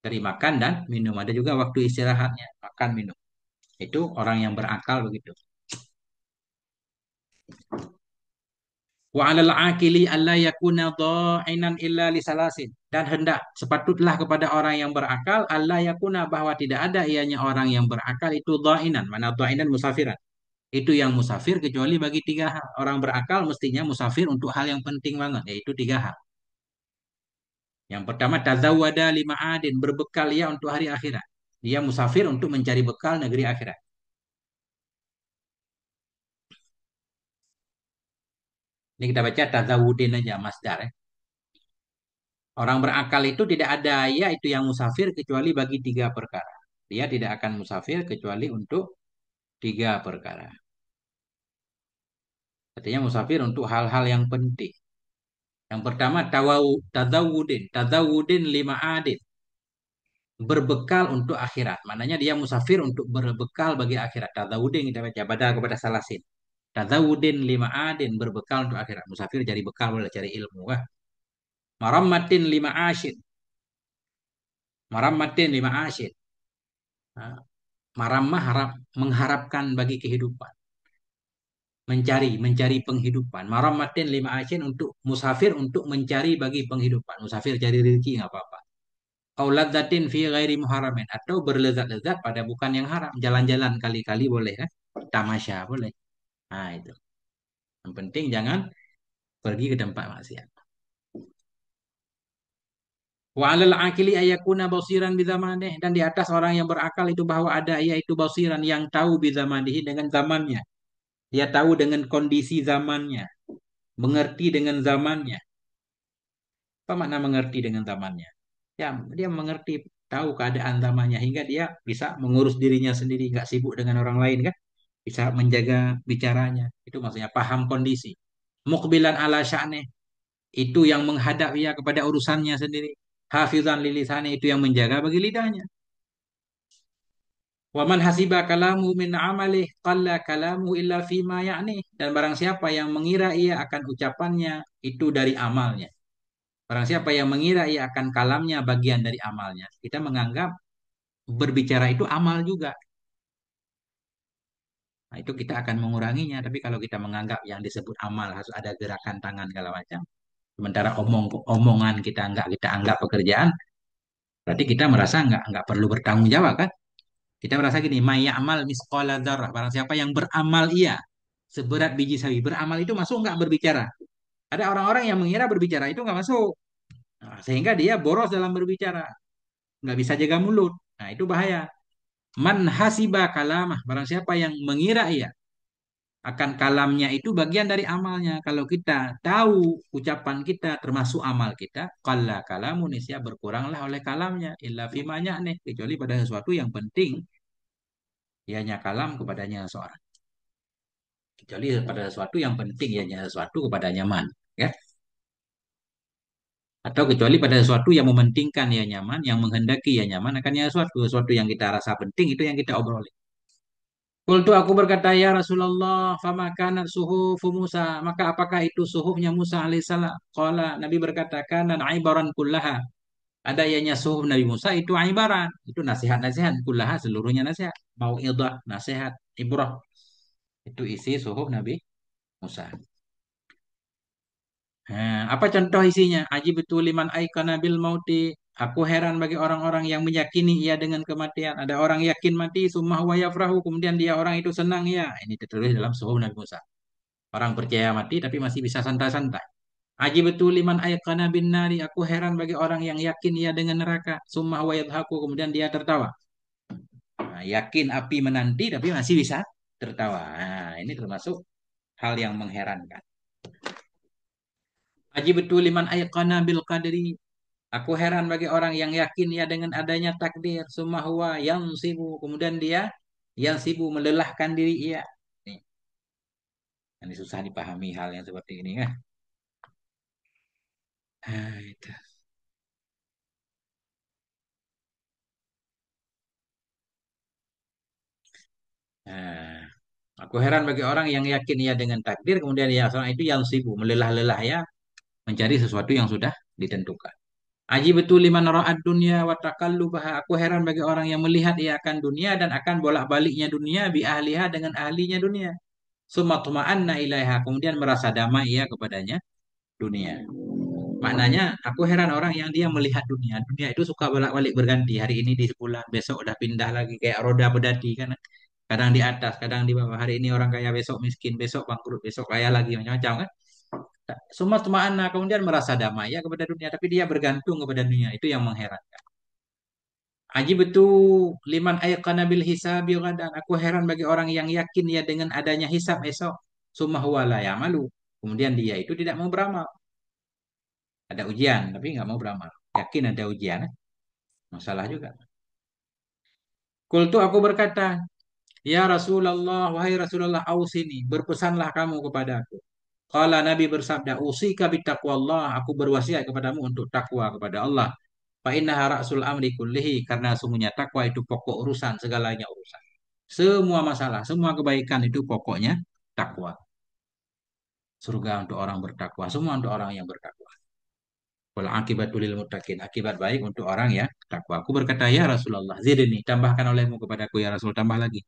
dari makan dan minum. Ada juga waktu istirahatnya, makan minum. Itu orang yang berakal begitu. Wa 'alal 'aqili alla yakuna dha'inan illa li salasin. Dan hendak sepatutlah kepada orang yang berakal alla yakuna bahwa tidak ada ianya orang yang berakal itu dha'inan. Mana dha'inan musafiran. Itu yang musafir kecuali bagi tiga hal. Orang berakal mestinya musafir untuk hal yang penting banget, yaitu tiga hal. Yang pertama, tazawwada lima adin, berbekal ia untuk hari akhirat. Dia musafir untuk mencari bekal negeri akhirat. Ini kita baca tazawudin aja, masdar. Orang berakal itu tidak ada ia itu yang musafir kecuali bagi tiga perkara. Dia tidak akan musafir kecuali untuk tiga perkara. Artinya musafir untuk hal-hal yang penting. Yang pertama, tazawudin. Tazawudin lima adin. Berbekal untuk akhirat. Maknanya dia musafir untuk berbekal bagi akhirat. Tazawudin kita baca badal kepada salasin. Tazawudin lima adin berbekal untuk akhirat. Musafir cari bekal boleh cari ilmu. Wah. Marammatin lima asyid. Marammatin lima asyid. Nah, maramah harap mengharapkan bagi kehidupan. Mencari penghidupan. Marammatin lima asyid untuk musafir untuk mencari bagi penghidupan. Musafir cari rezeki nggak apa-apa. Auladzatin fi ghairi muharamin atau berlezat-lezat pada bukan yang haram. Jalan-jalan kali-kali boleh kan? Tamasya boleh. Nah, itu. Yang penting jangan pergi ke tempat maksiat. Wa 'alal akili ayakuna basiran bizamanih dan di atas orang yang berakal itu bahwa ada yaitu basiran yang tahu bizamanihi dengan zamannya. Dia tahu dengan kondisi zamannya, mengerti dengan zamannya. Apa makna mengerti dengan zamannya? Ya, dia mengerti tahu keadaan zamannya hingga dia bisa mengurus dirinya sendiri, nggak sibuk dengan orang lain kan? Bisa menjaga bicaranya. Itu maksudnya paham kondisi. Mukbilan ala sya'nih itu yang menghadap ia kepada urusannya sendiri. Hafizan lilisani itu yang menjaga bagi lidahnya. Waman hasiba kalamu min amalih qalla kalamu illa fima ya'ni. Dan barang siapa yang mengira ia akan ucapannya itu dari amalnya. Barang siapa yang mengira ia akan kalamnya bagian dari amalnya. Kita menganggap berbicara itu amal juga. Nah, itu kita akan menguranginya. Tapi kalau kita menganggap yang disebut amal harus ada gerakan tangan segala macam. Sementara omongan kita enggak kita anggap pekerjaan, berarti kita merasa enggak perlu bertanggung jawab kan? Kita merasa gini, amal misqala dzarrah. Barang siapa yang beramal ia seberat biji sawi. Beramal itu masuk enggak berbicara? Ada orang-orang yang mengira berbicara itu enggak masuk. Nah, sehingga dia boros dalam berbicara, enggak bisa jaga mulut. Nah, itu bahaya. Man hasiba kalamah. Barang siapa yang mengira ia akan kalamnya itu bagian dari amalnya. Kalau kita tahu ucapan kita termasuk amal kita, kala kalamu nisya berkuranglah oleh kalamnya. Illa fimanya nih. Kecuali pada sesuatu yang penting, ianya kalam kepadanya seorang. Kecuali pada sesuatu yang penting, ianya sesuatu kepadanya man. Ya. Atau kecuali pada sesuatu yang mementingkan ya nyaman, yang menghendaki ya nyaman, akan ya sesuatu yang kita rasa penting itu yang kita obrolin. Kultu aku berkata ya Rasulullah, fama kanat suhufu Musa, maka apakah itu suhufnya Musa alaihissalam? Qala Nabi berkata kanan aibaran kullaha. Ada ianya suhuf Nabi Musa itu aibaran, itu nasihat-nasihat kullaha seluruhnya nasihat, mau'idah, nasihat, ibrah. Itu isi suhuf Nabi Musa. Nah, apa contoh isinya? Aji betul liman aikana bil mauti. Aku heran bagi orang-orang yang meyakini ia dengan kematian. Ada orang yakin mati, summah wa yafrahu. Kemudian dia orang itu senang ya. Ini tertulis dalam Suhuf Nabi Musa. Orang percaya mati tapi masih bisa santai-santai. Aji betul liman aikana bin nari. Aku heran bagi orang yang yakin ia dengan neraka. Summah wa yadhaku. Kemudian dia tertawa. Nah, yakin api menanti tapi masih bisa tertawa. Nah, ini termasuk hal yang mengherankan. Aji betul liman aikana bil qadri. Aku heran bagi orang yang yakin ya dengan adanya takdir. Summa huwa yang sibuk. Kemudian dia yang sibuk melelahkan diri ia. Nih, ini susah dipahami hal yang seperti ini kan. Itu. Nah, aku heran bagi orang yang yakin ya dengan takdir. Kemudian ya seorang itu yang sibuk melelah-lelah ya mencari sesuatu yang sudah ditentukan. Aji betul liman ra'ad dunya wa taqallubaha. Aku heran bagi orang yang melihat ia akan dunia dan akan bolak-baliknya dunia bi ahliha dengan ahlinya dunia. Summa tuma'anna ilaiha, kemudian merasa damai ya kepadanya dunia. Maknanya aku heran orang yang dia melihat dunia. Dunia itu suka bolak-balik berganti. Hari ini di sebulan, besok udah pindah lagi kayak roda berdati kan. Kadang di atas, kadang di bawah. Hari ini orang kaya, besok miskin, besok bangkrut, besok kaya lagi macam-macam kan. Summa tuma'anna, kemudian merasa damai ya kepada dunia, tapi dia bergantung kepada dunia. Itu yang mengherankan. Aji betul liman ayqana bil hisabi ghadan. Aku heran bagi orang yang yakin ya dengan adanya hisab esok. Summa huwa la ya'malu. Kemudian dia itu tidak mau beramal. Ada ujian, tapi nggak mau beramal. Yakin ada ujian, masalah juga. Kultu aku berkata, ya Rasulullah, wahai Rasulullah, ausini, berpesanlah kamu kepada aku. Kala Nabi bersabda, usika bitaqwallah, aku berwasiat kepadamu untuk takwa kepada Allah. Fa innaha ra'sul amri kullihi, karena sungguhnya takwa itu pokok urusan, segalanya urusan. Semua masalah, semua kebaikan itu pokoknya takwa. Surga untuk orang bertakwa, semua untuk orang yang bertakwa. Wal akibatul lil muttaqin, akibat baik untuk orang yang takwa. Aku berkata, ya Rasulullah, zidni, tambahkan olehmu kepadaku ya Rasul, tambah lagi.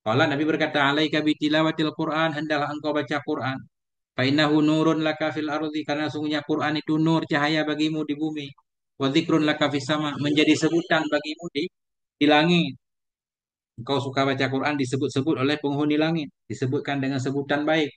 Kalau Nabi berkata, alaika bitilawatil Quran, hendaklah engkau baca Quran. Fa innahu nurun laka fil ardi, karena sungguhnya Quran itu nur, cahaya bagimu di bumi. Wa dzikrun laka fis sama, menjadi sebutan bagimu di langit. Engkau suka baca Quran disebut-sebut oleh penghuni langit, disebutkan dengan sebutan baik.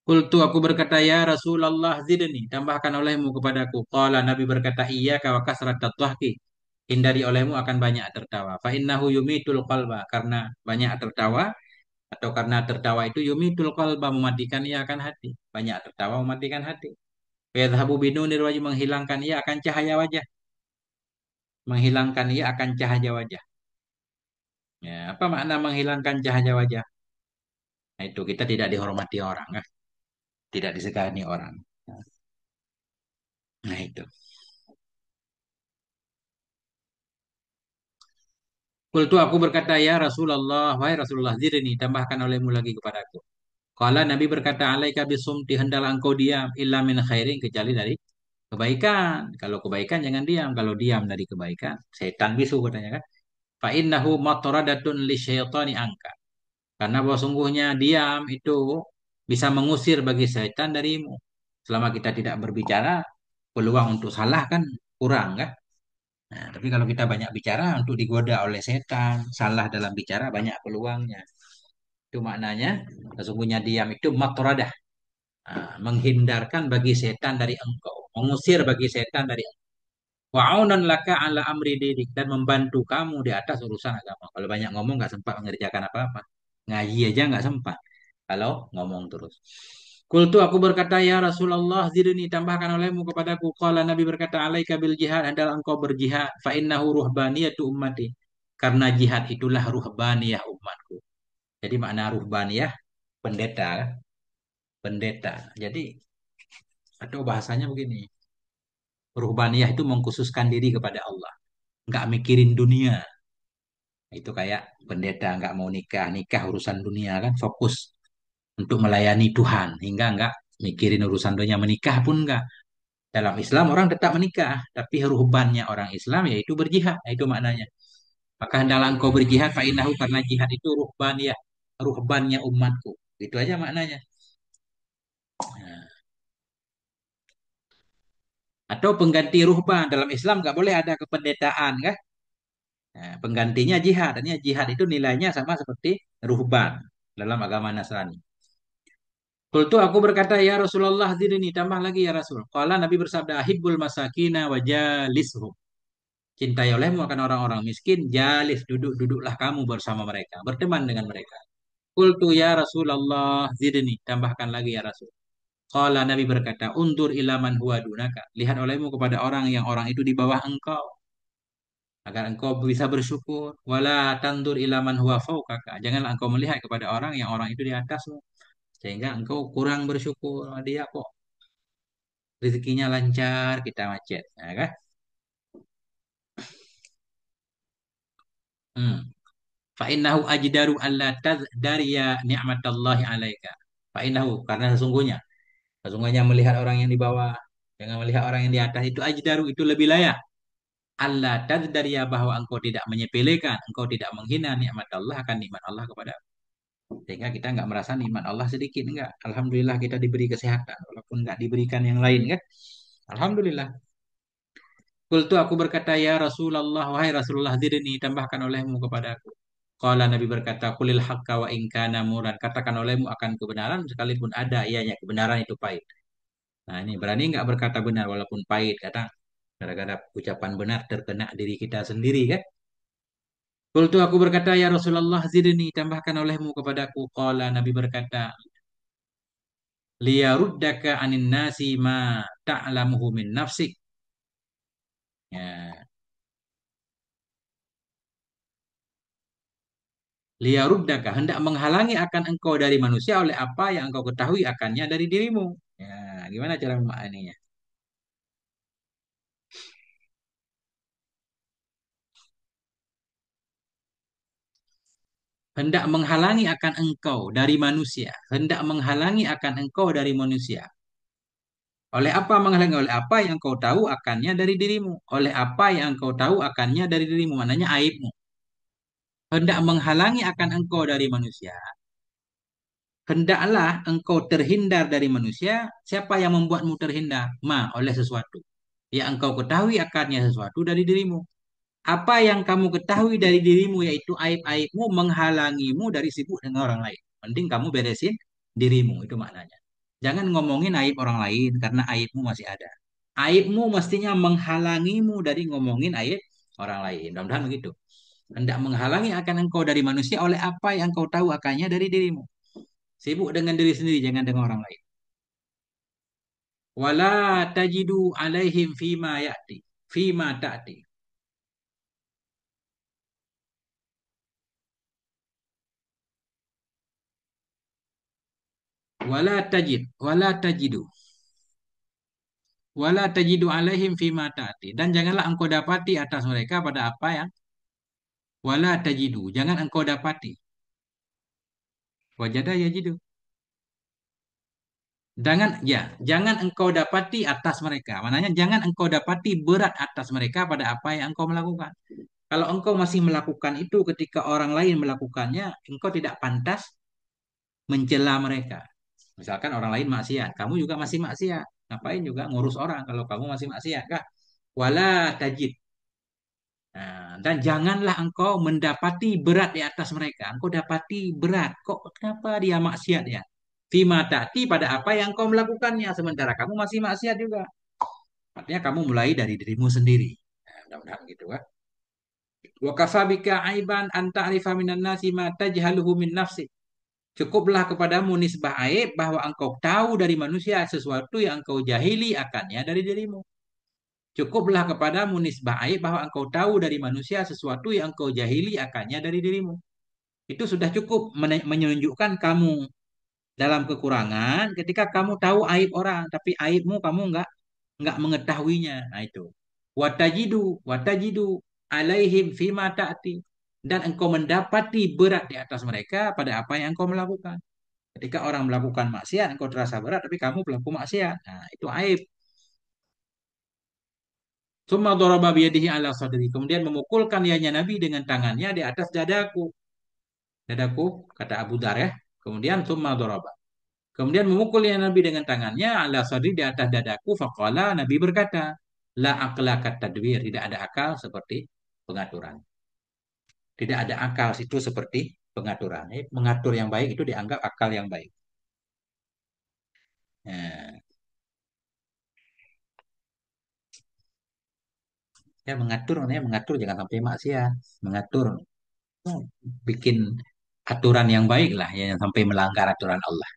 Kultu aku berkata, ya Rasulullah zidni, tambahkan olehmu kepadaku. Qala Nabi berkata, iya wa kasrat dhahki. Hindari olehmu akan banyak tertawa. Fa innahu yumitul qalba, karena banyak tertawa atau karena tertawa itu yumitul qalba, mematikan ia akan hati. Banyak tertawa mematikan hati. Fa yadhhabu binunir wajh, menghilangkan ia akan cahaya wajah. Menghilangkan ia akan cahaya wajah. Ya, apa makna menghilangkan cahaya wajah? Nah, itu kita tidak dihormati orang, kan? Tidak disegani orang. Nah, itu. Kultu aku berkata, ya Rasulullah, wahai Rasulullah, zidni, tambahkan olehmu lagi kepadaku. Kala Nabi berkata, alaika bisumti, hendaklah engkau diam, illa min khairin, kecuali dari kebaikan. Kalau kebaikan jangan diam, kalau diam dari kebaikan, setan bisu katanya kan. Fa innahu mataradatun li syaitani angka. Karena bahwa sungguhnya diam itu bisa mengusir bagi setan darimu. Selama kita tidak berbicara, peluang untuk salah kan kurang kan. Nah, tapi kalau kita banyak bicara untuk digoda oleh setan, salah dalam bicara banyak peluangnya. Itu maknanya sesungguhnya diam itu matradah, menghindarkan bagi setan dari engkau, mengusir bagi setan dari engkau. Wa'aunan laka ala amri didik, dan membantu kamu di atas urusan agama. Kalau banyak ngomong nggak sempat mengerjakan apa-apa. Ngaji aja nggak sempat. Kalau ngomong terus. Kultu aku berkata, ya Rasulullah, zidni, tambahkan olehmu kepadaku. Qala Nabi berkata, alaika bil jihad, adalah engkau berjihad. Fa innahu ruhbaniyatu ummati. Karena jihad itulah ruhbaniyah umatku. Jadi makna ruhbaniyah, pendeta. Pendeta. Jadi, atau bahasanya begini. Ruhbaniyah itu mengkhususkan diri kepada Allah. Nggak mikirin dunia. Itu kayak pendeta nggak mau nikah. Nikah urusan dunia kan. Fokus untuk melayani Tuhan. Hingga nggak mikirin urusan dunia. Menikah pun nggak. Dalam Islam orang tetap menikah, tapi ruhbannya orang Islam yaitu berjihad, itu maknanya. Maka hendaklah engkau berjihad fa innahu, karena jihad itu ruhbaniyah, ruhbannya umatku. Itu aja maknanya. Nah, atau pengganti ruhban dalam Islam nggak boleh ada kependetaan kan? Nah, penggantinya jihad. Artinya jihad itu nilainya sama seperti ruhban dalam agama Nasrani. Kultu aku berkata, ya Rasulullah zidni, tambah lagi ya Rasul. Qala Nabi bersabda, ahibbul masakina wa jalisuhum. Cintai olehmu akan orang-orang miskin, jalis, duduk-duduklah kamu bersama mereka, berteman dengan mereka. Qultu ya Rasulullah zidni, tambahkan lagi ya Rasul. Qala Nabi berkata, undur ilaman huwa dunaka. Lihat olehmu kepada orang yang orang itu di bawah engkau, agar engkau bisa bersyukur. Wala tandur ilaman huwa fawqaka. Janganlah engkau melihat kepada orang yang orang itu di atasmu, sehingga engkau kurang bersyukur. Oh, dia kok rezekinya lancar, kita macet, ya kan? Hmm. Fa innahu ajdaru alla tazdariya ni'matallahi alaika. Fa innahu, karena sesungguhnya melihat orang yang di bawah. Jangan melihat orang yang di atas itu ajdaru, itu lebih layak. Allah tadzdaria, bahwa engkau tidak menyepelekan, engkau tidak menghina nikmat Allah, akan nikmat Allah kepada. Sehingga kita nggak merasa nikmat Allah sedikit, enggak. Alhamdulillah kita diberi kesehatan, walaupun nggak diberikan yang lain kan. Alhamdulillah. Kultu, aku berkata, ya Rasulullah, wahai Rasulullah, zidni, tambahkan olehmu kepada aku. Qala, Nabi berkata, kulil haqqa wa in kana muran. Katakan olehmu akan kebenaran, sekalipun ada ianya kebenaran itu pahit. Nah ini berani nggak berkata benar walaupun pahit, kata. Gara-gara ucapan benar terkena diri kita sendiri kan. Kultu, aku berkata, ya Rasulullah, zidni, tambahkan olehmu kepadaku. Qala, Nabi berkata, liyaruddaka anin nasi ma ta'lamuhu min nafsik. Ya, liyaruddaka, hendak menghalangi akan engkau dari manusia oleh apa yang engkau ketahui akannya dari dirimu. Ya, gimana cara memaknainya? Hendak menghalangi akan engkau dari manusia. Hendak menghalangi akan engkau dari manusia. Oleh apa menghalangi? Oleh apa yang engkau tahu akannya dari dirimu. Oleh apa yang engkau tahu akannya dari dirimu. Maknanya aibmu. Hendak menghalangi akan engkau dari manusia. Hendaklah engkau terhindar dari manusia. Siapa yang membuatmu terhindar? Oleh sesuatu. Ya engkau ketahui akannya sesuatu dari dirimu. Apa yang kamu ketahui dari dirimu, yaitu aib-aibmu, menghalangimu dari sibuk dengan orang lain. Mending kamu beresin dirimu, itu maknanya. Jangan ngomongin aib orang lain karena aibmu masih ada. Aibmu mestinya menghalangimu dari ngomongin aib orang lain. Mudah-mudahan begitu. Hendak menghalangi akan engkau dari manusia oleh apa yang kau tahu akannya dari dirimu. Sibuk dengan diri sendiri, jangan dengan orang lain. Wala tajidu alaihim fima ya'ti. Fima ta'ti. Wala tajidu. Wala tajidu alaihim fima ta'ti. Dan janganlah engkau dapati atas mereka pada apa yang wala tajidu. Jangan engkau dapati. Wajada yajidu. Jangan engkau dapati atas mereka. Maknanya jangan engkau dapati berat atas mereka pada apa yang engkau melakukan. Kalau engkau masih melakukan itu ketika orang lain melakukannya, engkau tidak pantas mencela mereka. Misalkan orang lain maksiat, kamu juga masih maksiat. Ngapain juga ngurus orang kalau kamu masih maksiat, kah? Wala tajid. Nah, dan janganlah engkau mendapati berat di atas mereka. Engkau dapati berat. Kok kenapa dia maksiat ya? Fima ta'ti, pada apa yang kau melakukannya. Sementara kamu masih maksiat juga. Artinya kamu mulai dari dirimu sendiri. Nah, mudah-mudahan gitu kan. Wa kafa bika aiban an ta'rifa minan nasi ma tajhaluhu min nafsi. Cukuplah kepadamu nisbah aib bahwa engkau tahu dari manusia sesuatu yang engkau jahili akannya dari dirimu. Cukuplah kepadamu nisbah aib bahwa engkau tahu dari manusia sesuatu yang engkau jahili akannya dari dirimu. Itu sudah cukup menunjukkan kamu dalam kekurangan ketika kamu tahu aib orang, tapi aibmu kamu nggak mengetahuinya. Nah itu. Watajidu alaihim fima ta'ti. Dan engkau mendapati berat di atas mereka pada apa yang engkau melakukan. Ketika orang melakukan maksiat, engkau terasa berat, tapi kamu pelaku maksiat. Nah, itu aib. Summa daraba biyadihi ala sadri. Kemudian memukulkan ianya Nabi dengan tangannya di atas dadaku. Dadaku, kata Abu Dar ya. Kemudian summa daraba. Kemudian memukul ianya Nabi dengan tangannya ala sadri, di atas dadaku. Faqala, Nabi berkata, la aqla kat tadbir. Tidak ada akal seperti pengaturan. Tidak ada akal itu seperti pengaturan. Mengatur yang baik itu dianggap akal yang baik. Nah, ya mengatur, namanya mengatur jangan sampai maksiat. Mengatur, bikin aturan yang baik lah, ya, yang sampai melanggar aturan Allah.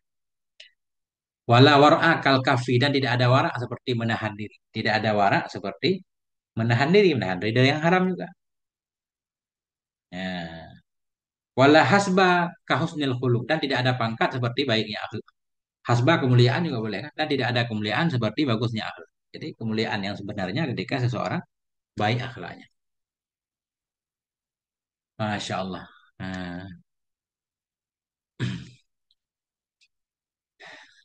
Wala war'a kal kafi, dan tidak ada warak seperti menahan diri. Tidak ada warak seperti menahan diri dari yang haram juga. Ya. Wala hasba kahusnil khuluq, dan tidak ada pangkat seperti baiknya akhlak. Hasba kemuliaan juga boleh kan? Dan tidak ada kemuliaan seperti bagusnya akhlak. Jadi kemuliaan yang sebenarnya ketika seseorang baik akhlaknya. Masya Allah. Nah,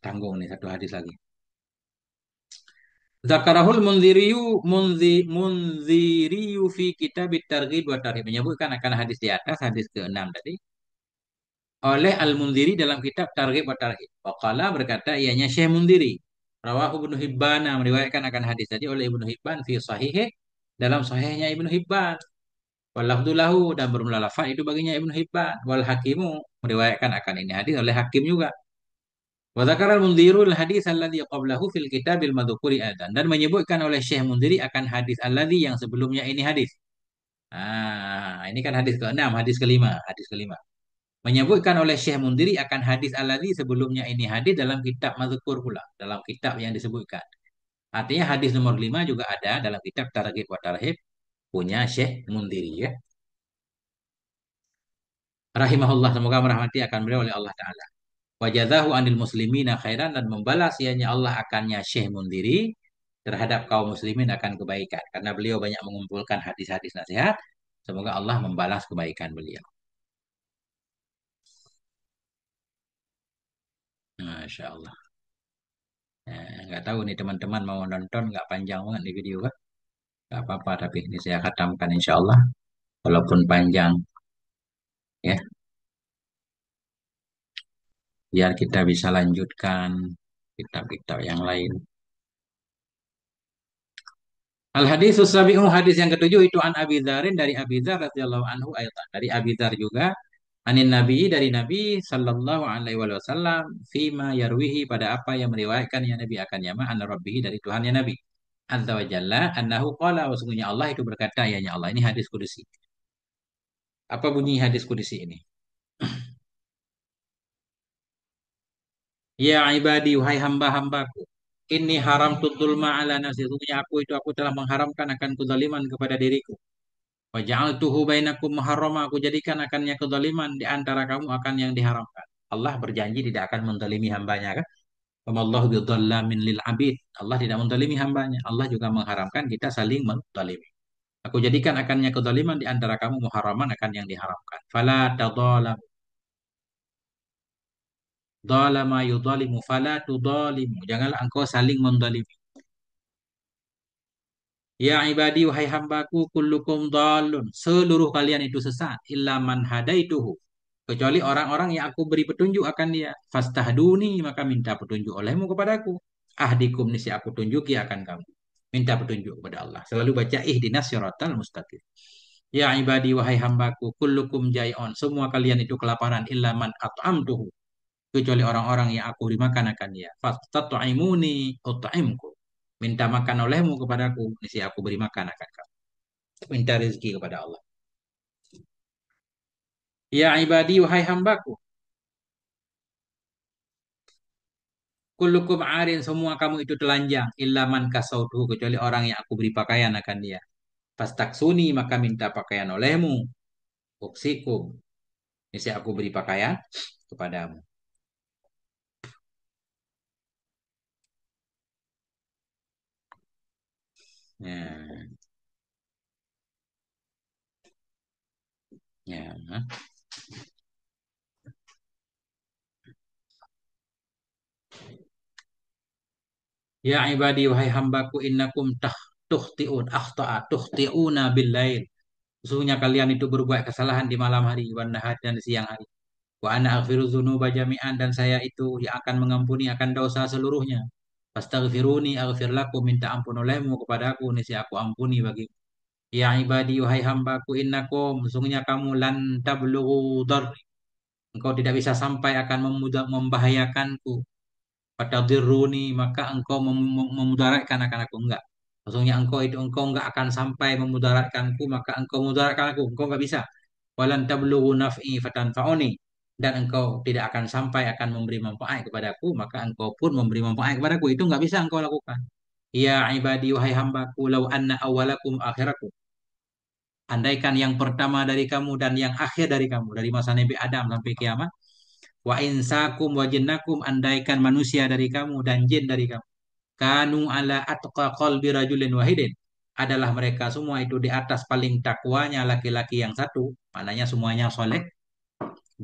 tanggung nih satu hadis lagi. Zakarahul munziriyu fi kitab targhib wa tarhib, menyebutkan akan hadis di atas, hadis ke-6 tadi, oleh Al-Munziri dalam kitab Targhib wa Tarhib. Waqala, berkata ianya Syekh Munziri. Rawahu Ibnu Hibban, meriwayatkan akan hadis tadi oleh Ibnu Hibban fi sahihih, dalam sahihnya Ibnu Hibban. Walafdu lahu, dan bermula lafaz itu baginya Ibnu Hibban. Wal Hakimu, meriwayatkan akan ini hadis oleh Hakim juga. Wa dzakara al-Mundziru al-hadis alladzi qablahu fil kitabil madzkuri adan, dan menyebutkan oleh Syekh Munziri akan hadis alladzi yang sebelumnya ini hadis. Ini kan hadis ke-6, hadis kelima. Menyebutkan oleh Syekh Mundiri akan hadis alladzi sebelumnya ini hadis dalam kitab Mazkur pula, dalam kitab yang disebutkan. Artinya hadis nomor 5 juga ada dalam kitab Targhib wa Tarhib punya Syekh Mundiri ya. Rahimahullah, semoga merahmati akan beliau oleh Allah Ta'ala. Wajazahu anil muslimina khairan, dan membalas ianya Allah akannya Syekh Mundiri terhadap kaum muslimin akan kebaikan. Karena beliau banyak mengumpulkan hadis-hadis nasihat. Semoga Allah membalas kebaikan beliau. Masya Allah. Nggak tahu nih teman-teman mau nonton, nggak panjang banget di video kan? Nggak apa-apa, tapi ini saya khatamkan insya Allah. Walaupun panjang ya, biar kita bisa lanjutkan kitab-kitab yang lain. Al hadis sabi'u, hadis yang ketujuh itu an Abi Dzarin, dari Abi Dzar radhiyallahu anhu ayatan. Dari Abi Dzar juga, anin Nabi, dari Nabi sallallahu alaihi wasallam, fima yarwihi, pada apa yang meriwayatkannya Nabi akannya, ma an rabbihi, dari Tuhannya Nabi azza wa jalla, annahu qala, sesungguhnya Allah itu berkata, ya Allah. Ini hadis kudusi. Apa bunyi hadis kudusi ini? Ya ibadi, wahai hamba-hambaku. Ini haram tutul ma'ala nafsi. Sesungguhnya aku telah mengharamkan akan kezaliman kepada diriku. Wa ja'altuhu bainakum muharrama. Aku jadikan akannya kezaliman di antara kamu akan yang diharamkan. Allah berjanji tidak akan menzalimi hambanya kan? Wamallahu bidzallamin lil abid. Allah tidak menzalimi hambanya. Allah juga mengharamkan kita saling menzalimi. Aku jadikan akannya kezaliman di antara kamu muharraman, akan yang diharamkan. Fala tadzalam. Dzalama yudzalimu fala tudzalimu. Janganlah engkau saling menzalimi. Ya ibadi, wahai hambaku, kullukum dhalun. Seluruh kalian itu sesat. Illa man hadaituhu. Kecuali orang-orang yang aku beri petunjuk akan dia. Fastahduni, maka minta petunjuk olehmu kepadaku. Ahdikum, nisi aku tunjuki akan kamu. Minta petunjuk kepada Allah. Selalu baca ihdinas syiratal mustaqim. Ya ibadi, wahai hambaku, kullukum jai'on. Semua kalian itu kelaparan. Illa man at'amtuhu, kecuali orang-orang yang aku beri makan akan dia. Fastat'imuni ut'imku. Minta makan olehmu kepadaku, nisi aku beri makan akan kamu. Minta rezeki kepada Allah. Ya ibadi, wahai hambaku, kullukum arin, semua kamu itu telanjang, illa man kasautuhu, kecuali orang yang aku beri pakaian akan dia. Fastaksuni, maka minta pakaian olehmu. Uksikum, nisi aku beri pakaian kepadamu. Ya, ya. Ya ibadi, wahai hambaku, innakum tuhtiun akhta'a tuhti'una bil lail. Sesungguhnya kalian itu berbuat kesalahan di malam hari, wan nahar, dan di siang hari. Wa ana aghfiru dzunuba jami'an, dan saya itu yang akan mengampuni akan dosa seluruhnya. Fastaghfiruni aghfir lakum, minta ampun olehmu kepada aku, niscaya aku ampuni bagi. Ya ibadi, wahai hambaku, innakum, sesungguhnya kamu lan tablughu darri. Engkau tidak bisa sampai akan membahayakanku. Fatadirruni, maka engkau memudaratkan akan aku, enggak. Maksudnya engkau enggak akan sampai memudaratkanku, maka engkau mudaratkan aku, engkau enggak bisa. Walan tablughu naf'i fatanfa'uni, dan engkau tidak akan sampai akan memberi manfaat kepadaku, maka engkau pun memberi manfaat kepadaku, itu enggak bisa engkau lakukan. Ya ibadi, wahai hambaku, lau anna awalakum akhirakum. Andaikan yang pertama dari kamu dan yang akhir dari kamu, dari masa Nabi Adam sampai kiamat, wa insakum wa jinnakum, andaikan manusia dari kamu dan jin dari kamu, kanu ala atqa qalbi rajulin wahidin, adalah mereka semua itu di atas paling takwanya laki-laki yang satu, maknanya semuanya soleh.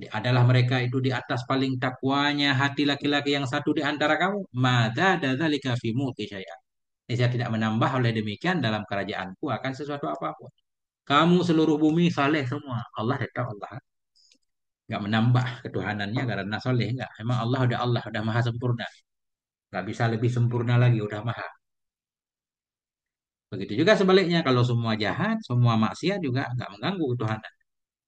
Adalah mereka itu di atas paling takwanya hati laki-laki yang satu di antara kamu, mada dadzalika fi mulki syai'an, Saya tidak menambah oleh demikian dalam kerajaanku akan sesuatu apapun. Kamu seluruh bumi saleh semua. Allah tetap Allah. Nggak menambah ketuhanannya karena soleh. Nggak. Memang Allah, udah maha sempurna. Nggak bisa lebih sempurna lagi, udah maha. Begitu juga sebaliknya, kalau semua jahat, semua maksiat juga nggak mengganggu ketuhanan.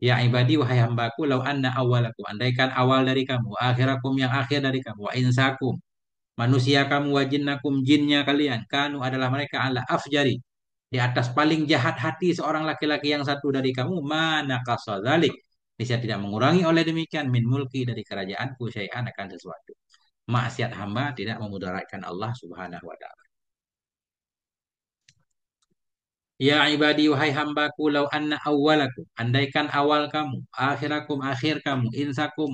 Ya ibadi, wahai hambaku, lau anna awalaku, andaikan awal dari kamu, akhirakum yang akhir dari kamu, wa insakum, manusia kamu, wa jinnakum, jinnya kalian, kanu adalah mereka ala afjari, di atas paling jahat hati seorang laki-laki yang satu dari kamu, mana kasadzalik, bisa tidak mengurangi oleh demikian min mulki dari kerajaanku syai'an akan sesuatu. Maksiat hamba tidak memudaratkan Allah Subhanahu wa taala. Ya ibadi, wahai hambaku, lau anna awwalakum, andaikan awal kamu, akhirakum akhir kamu, insakum,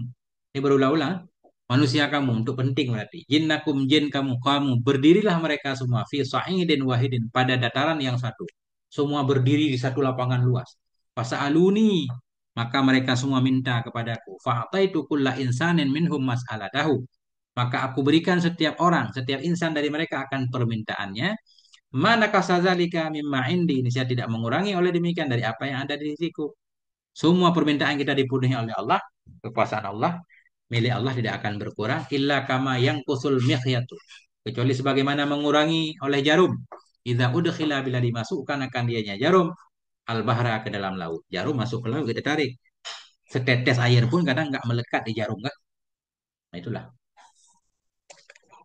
ini berulang-ulang, manusia kamu, untuk penting berarti, jinnakum jin kamu, berdirilah mereka semua, fi sa'idin wahidin, pada dataran yang satu. Semua berdiri di satu lapangan luas. Fasa'aluni, maka mereka semua minta kepadaku. Fa'ataitu kulla insanin minhum mas'alatahu. Maka aku berikan setiap orang, setiap insan dari mereka akan permintaannya. Mana kasazalika mimma indi. Ini saya tidak mengurangi oleh demikian dari apa yang ada di sisiku. Semua permintaan kita dipenuhi oleh Allah. Kekuasaan Allah. Milik Allah tidak akan berkurang. Illa kama yang kusul mikhyatu. Kecuali sebagaimana mengurangi oleh jarum. Idza udkhila bila dimasukkan akan dianya jarum. Al-bahra ke dalam laut. Jarum masuk ke laut kita tarik. Setetes air pun kadang nggak melekat di jarum kan. Nah itulah.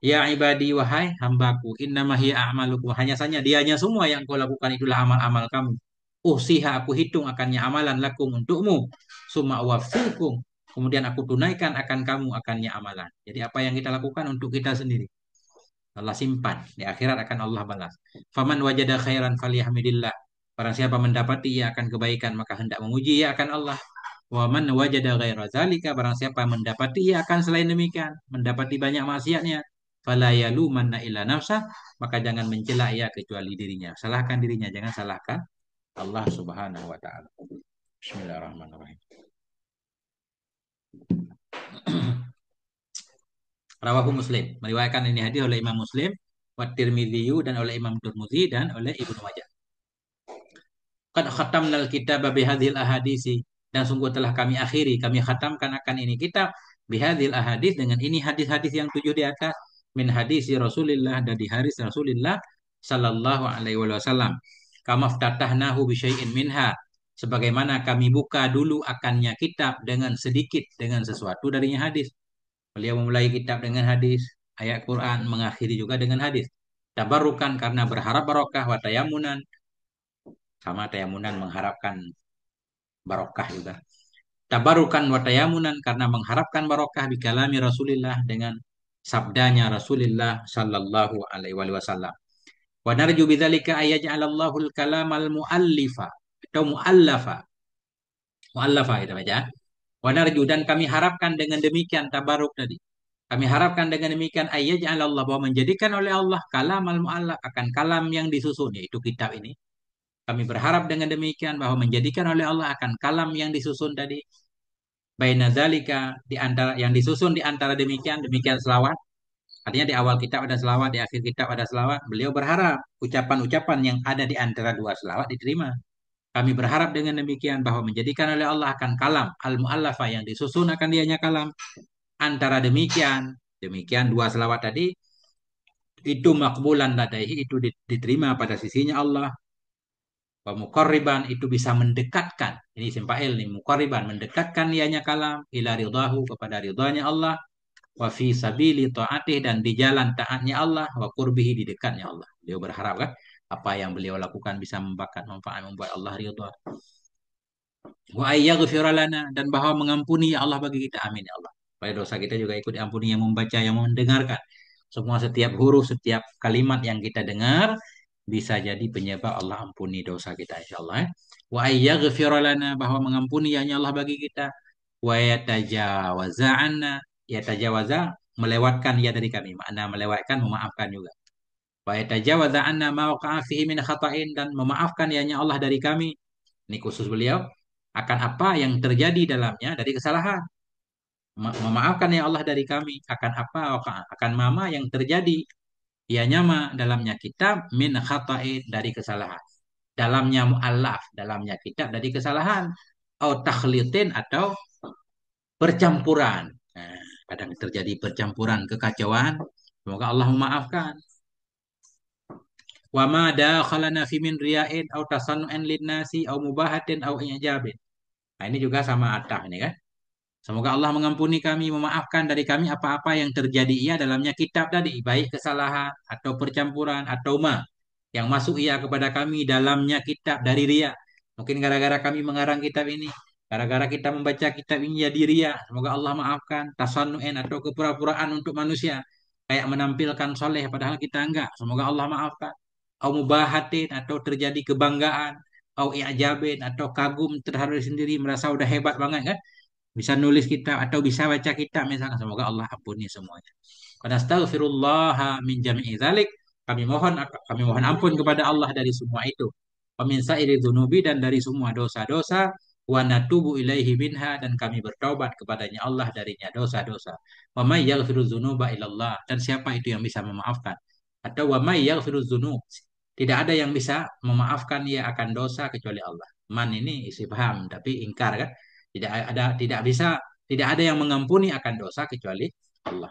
Ya ibadi, wahai hambaku, innama hiya a'malukum, hanya saja dianya semua yang kau lakukan itulah amal-amal kamu. Usiha, aku hitung akannya amalan lakum untukmu. Summa wafikum, kemudian aku tunaikan akan kamu akannya amalan. Jadi apa yang kita lakukan untuk kita sendiri, Allah simpan. Di akhirat akan Allah balas. Faman wajada khairan falyahmidillah. Barang siapa mendapati ia akan kebaikan, maka hendak memuji ia akan Allah. Wa man wajada ghaira zalika, barang siapa mendapati ia akan selain demikian, mendapati banyak maksiatnya, fala yalumanna illa nafsah, maka jangan mencela ia kecuali dirinya. Salahkan dirinya, jangan salahkan Allah Subhanahu wa taala. Bismillahirrahmanirrahim. Rawahu Muslim. Meriwayatkan ini hadis oleh Imam Muslim, wa Tirmidzi dan oleh Imam Tirmidzi dan oleh Ibnu Majah. Qad khatamnal kitaba bihadhil ahadisi, dan sungguh telah kami akhiri, kami khatamkan akan ini kitab bihadhil ahadis, dengan ini hadis-hadis yang 7 di atas, min hadisi Rasulillah, dan di hadis Rasulillah sallallahu alaihi wasallam. Kama ftatahnahu bi syai'in minha, sebagaimana kami buka dulu akannya kitab dengan sedikit, dengan sesuatu darinya hadis. Beliau memulai kitab dengan hadis, ayat Quran, mengakhiri juga dengan hadis. Tabarukan, karena berharap barokah, wa tayamunan, sama tayamunan mengharapkan barokah juga. Tabarukan wa tayamunan, karena mengharapkan barokah bi kalami Rasulillah, dengan sabdanya Rasulullah sallallahu alaihi wasallam. Wa narju bidzalika ayyaj'alallahu al-kalamal muallifa atau muallafa. Muallafa kita baca. Wa narju, dan kami harapkan dengan demikian, tabaruk tadi. Kami harapkan dengan demikian ayyaj'alallah, bahwa menjadikan oleh Allah kalamal muallaf, akan kalam yang disusun, yaitu kitab ini. Kami berharap dengan demikian bahwa menjadikan oleh Allah akan kalam yang disusun tadi, baina dzalika, di antara yang disusun, di antara demikian, demikian selawat. Artinya di awal kitab ada selawat, di akhir kitab ada selawat. Beliau berharap ucapan-ucapan yang ada di antara dua selawat diterima. Kami berharap dengan demikian bahwa menjadikan oleh Allah akan kalam al-mu'allafa, yang disusun akan dianya kalam. Antara demikian, demikian dua selawat tadi, itu makbulan ladaihi, itu diterima pada sisinya Allah. Wa muqarriban, itu bisa mendekatkan. Ini simpail nih, muqarriban, mendekatkan ianya kalam ila ridahu, kepada ridhanya Allah. Wa fi sabili ta'atih, dan di jalan taatnya Allah. Wa qurbihi, di dekatnya Allah. Beliau berharap kan apa yang beliau lakukan bisa membakat manfaat, membuat Allah ridha. Wa ayyaghfira lana, dan bahwa mengampuni ya Allah bagi kita, amin ya Allah. Supaya dosa kita juga ikut diampuni, yang membaca, yang mendengarkan. Semua, setiap huruf, setiap kalimat yang kita dengar bisa jadi penyebab Allah ampuni dosa kita insyaallah. Wa ayyaghfira lana, bahwa mengampuni ya Allah bagi kita. Wa yatajawaza anna, yatajawaza, melewatkan ya dari kami. Makna melewatkan, memaafkan juga. Wa yatajawaza anna ma waqa'a fihi min khata'in, dan memaafkan ya Allah dari kami. Ini khusus beliau, akan apa yang terjadi dalamnya dari kesalahan. Memaafkan ya Allah dari kami akan apa, akan mama yang terjadi Ianya mah dalamnya kitab min khata'in dari kesalahan. Dalamnya mu'allaf, dalamnya kitab dari kesalahan. Atau takhlitin atau percampuran. Nah, kadang terjadi percampuran kekacauan. Semoga Allah memaafkan. Wa ma dakhalana fi min riya'in au tasannu'in linnasi au mubahatin au i'jabin. Nah, ini juga sama atah ini kan. Semoga Allah mengampuni kami, memaafkan dari kami apa-apa yang terjadi ia dalamnya kitab tadi, baik kesalahan atau percampuran atau yang masuk ia kepada kami dalamnya kitab dari ria. Mungkin gara-gara kami mengarang kitab ini, gara-gara kita membaca kitab ini jadi ria. Semoga Allah maafkan tasannu'in atau kepura-puraan untuk manusia, kayak menampilkan soleh padahal kita enggak. Semoga Allah maafkan. Au mubahatin atau terjadi kebanggaan, au i'jabin atau kagum terhadap diri sendiri merasa udah hebat banget kan bisa nulis kitab atau bisa baca kitab misalnya semoga Allah ampuni semuanya. Karena astaghfirullah min jami'i dzalik kami mohon ampun kepada Allah dari semua itu. Wa min sa'iri dzunubi dan dari semua dosa-dosa wa natubu ilaihi minha dan kami bertaubat kepadanya Allah darinya dosa-dosa. Wa may yaghfiru dzunuba illallah dan siapa itu yang bisa memaafkan? Atau wa may yaghfiru dzunub tidak ada yang bisa memaafkan ia akan dosa kecuali Allah. Man ini istifham tapi ingkar kan? Tidak bisa, tidak ada yang mengampuni akan dosa kecuali Allah.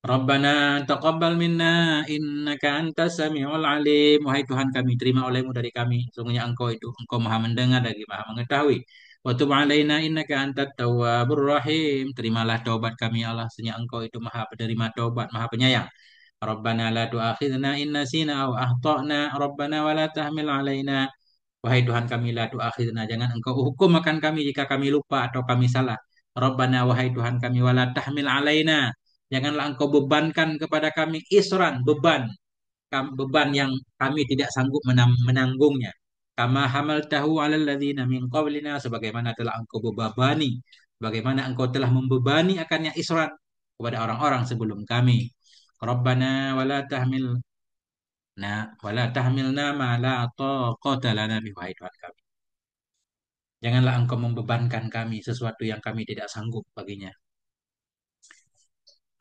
Rabbana taqabbal minna innaka antas samiul alim. Wahai Tuhan kami, terima olehmu dari kami. Sungguhnya Engkau Maha mendengar lagi Maha mengetahui. Wa tub alaina innaka antat tawwabur rahim. Terimalah taubat kami ya Allah, sesungguhnya Engkau itu Maha penerima taubat, Maha penyayang. Rabbana la tu'akhidna in nasina aw akhtana. Rabbana wa la tahmil alaina. Wahai Tuhan kami, la tu'akhidna, jangan engkau hukum akan kami jika kami lupa atau kami salah. Rabbana, wahai Tuhan kami, wala tahmil alaina. Janganlah engkau bebankan kepada kami isran, beban yang kami tidak sanggup menanggungnya. Kama hamal tahu alal ladzina min qablina, sebagaimana telah engkau bebani, bagaimana engkau telah membebani akannya isran kepada orang-orang sebelum kami. Rabbana wala tahmil wala tahmilna ma la taqata lana bihi, wahai Tuhan kami. Janganlah engkau membebankan kami sesuatu yang kami tidak sanggup baginya.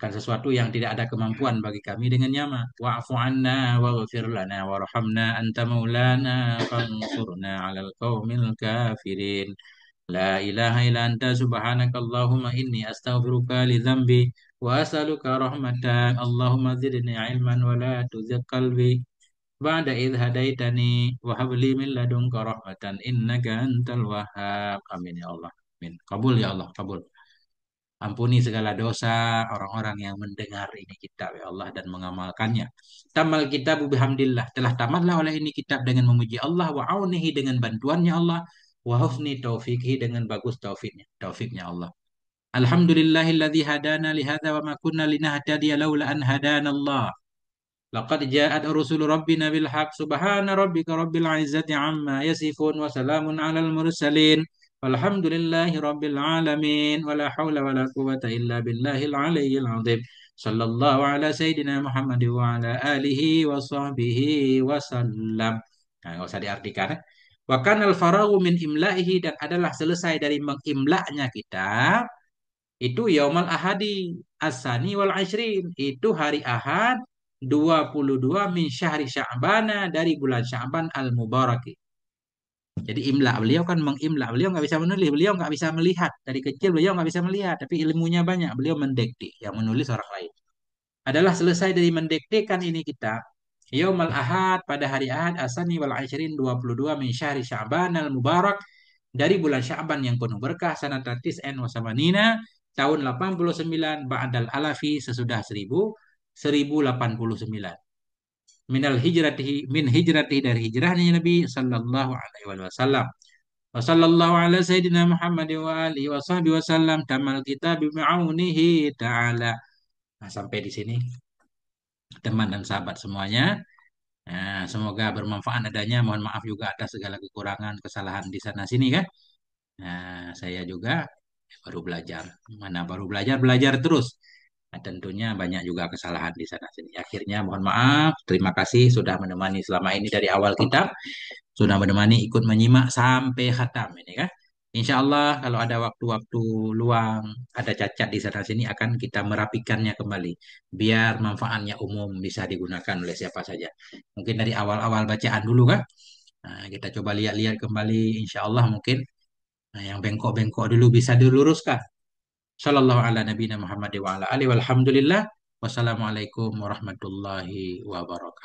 Dan sesuatu yang tidak ada kemampuan bagi kami dengan nyama. Wa'fu anna waghfir lana warhamna anta maulana fansurna 'alal qaumil kafirin. La ilaha illa anta subhanaka Allahumma inni astaghfiruka li dzambi wa as'aluka rahmatan. Allahumma zidni ilman wa la tuzigh qalbi ba'da idh hadaitani wa hab li min ladunka rahmatan innaka antal wahhab. Amin ya Allah. Amin. Kabul ya Allah, kabul. Ampuni segala dosa orang-orang yang mendengar ini kitab ya Allah dan mengamalkannya. Tamal kitabu bihamdillah. Telah tamatlah oleh ini kitab dengan memuji Allah wa aunihi dengan bantuannya Allah wa husni taufiqhi dengan bagus taufiknya Allah. Alhamdulillahilladzi hadana li hadza wa ma kunna linahtadiya laula an hadana Allah. Laqad ja'at rusulu rabbina bil haqq subhana rabbika rabbil izzati amma yasifun wa salamun alal mursalin walhamdulillahi rabbil alamin wala haula wala quwwata illa billahil aliyyil azim sallallahu ala sayyidina Muhammad wa ala alihi wa sahbihi wa sallam. Nah, nggak usah diartikan. Wa kanal faragu min imla'ihi dan adalah selesai dari mengimlaknya kitab itu yaumal ahadi asani wal ashrin itu hari Ahad 22 min syahri Sya'bana dari bulan Sya'ban al mubarak. Jadi imla beliau kan mengimla, beliau nggak bisa menulis, beliau nggak bisa melihat dari kecil, beliau nggak bisa melihat, tapi ilmunya banyak, beliau mendekti, yang menulis orang lain. Adalah selesai dari mendektikan ini kita yaumal ahad pada hari Ahad asani wal ashrin 22 min syahri Sya'ban al mubarak dari bulan Sya'ban yang penuh berkah sanata tis'in wa samanina tahun 89 ba'dal alafi sesudah 1089 minal hijratihi min hijratihi dari hijrahnya Nabi sallallahu alaihi wasallam wa sallallahu ala sayyidina Muhammad wa alihi wa sahbihi wasallam tamal kitab bi'aunihi ta'ala. Nah, sampai di sini teman dan sahabat semuanya. Nah, semoga bermanfaat adanya. Mohon maaf juga atas segala kekurangan, kesalahan di sana sini kan. Nah, saya juga baru belajar. Mana baru belajar, belajar terus. Nah, tentunya banyak juga kesalahan di sana sini. Akhirnya mohon maaf. Terima kasih sudah menemani selama ini dari awal kitab. Sudah menemani ikut menyimak sampai khatam ini kan. Insya Allah kalau ada waktu-waktu luang, ada cacat di sana sini akan kita merapikannya kembali, biar manfaatnya umum bisa digunakan oleh siapa saja. Mungkin dari awal-awal bacaan dulu kan. Nah, kita coba lihat-lihat kembali, insya Allah mungkin yang bengkok-bengkok dulu bisa diluruskan. Sallallahu ala nabiyina Muhammad wa ala alihi walhamdulillah. Wassalamualaikum warahmatullahi wabarakatuh.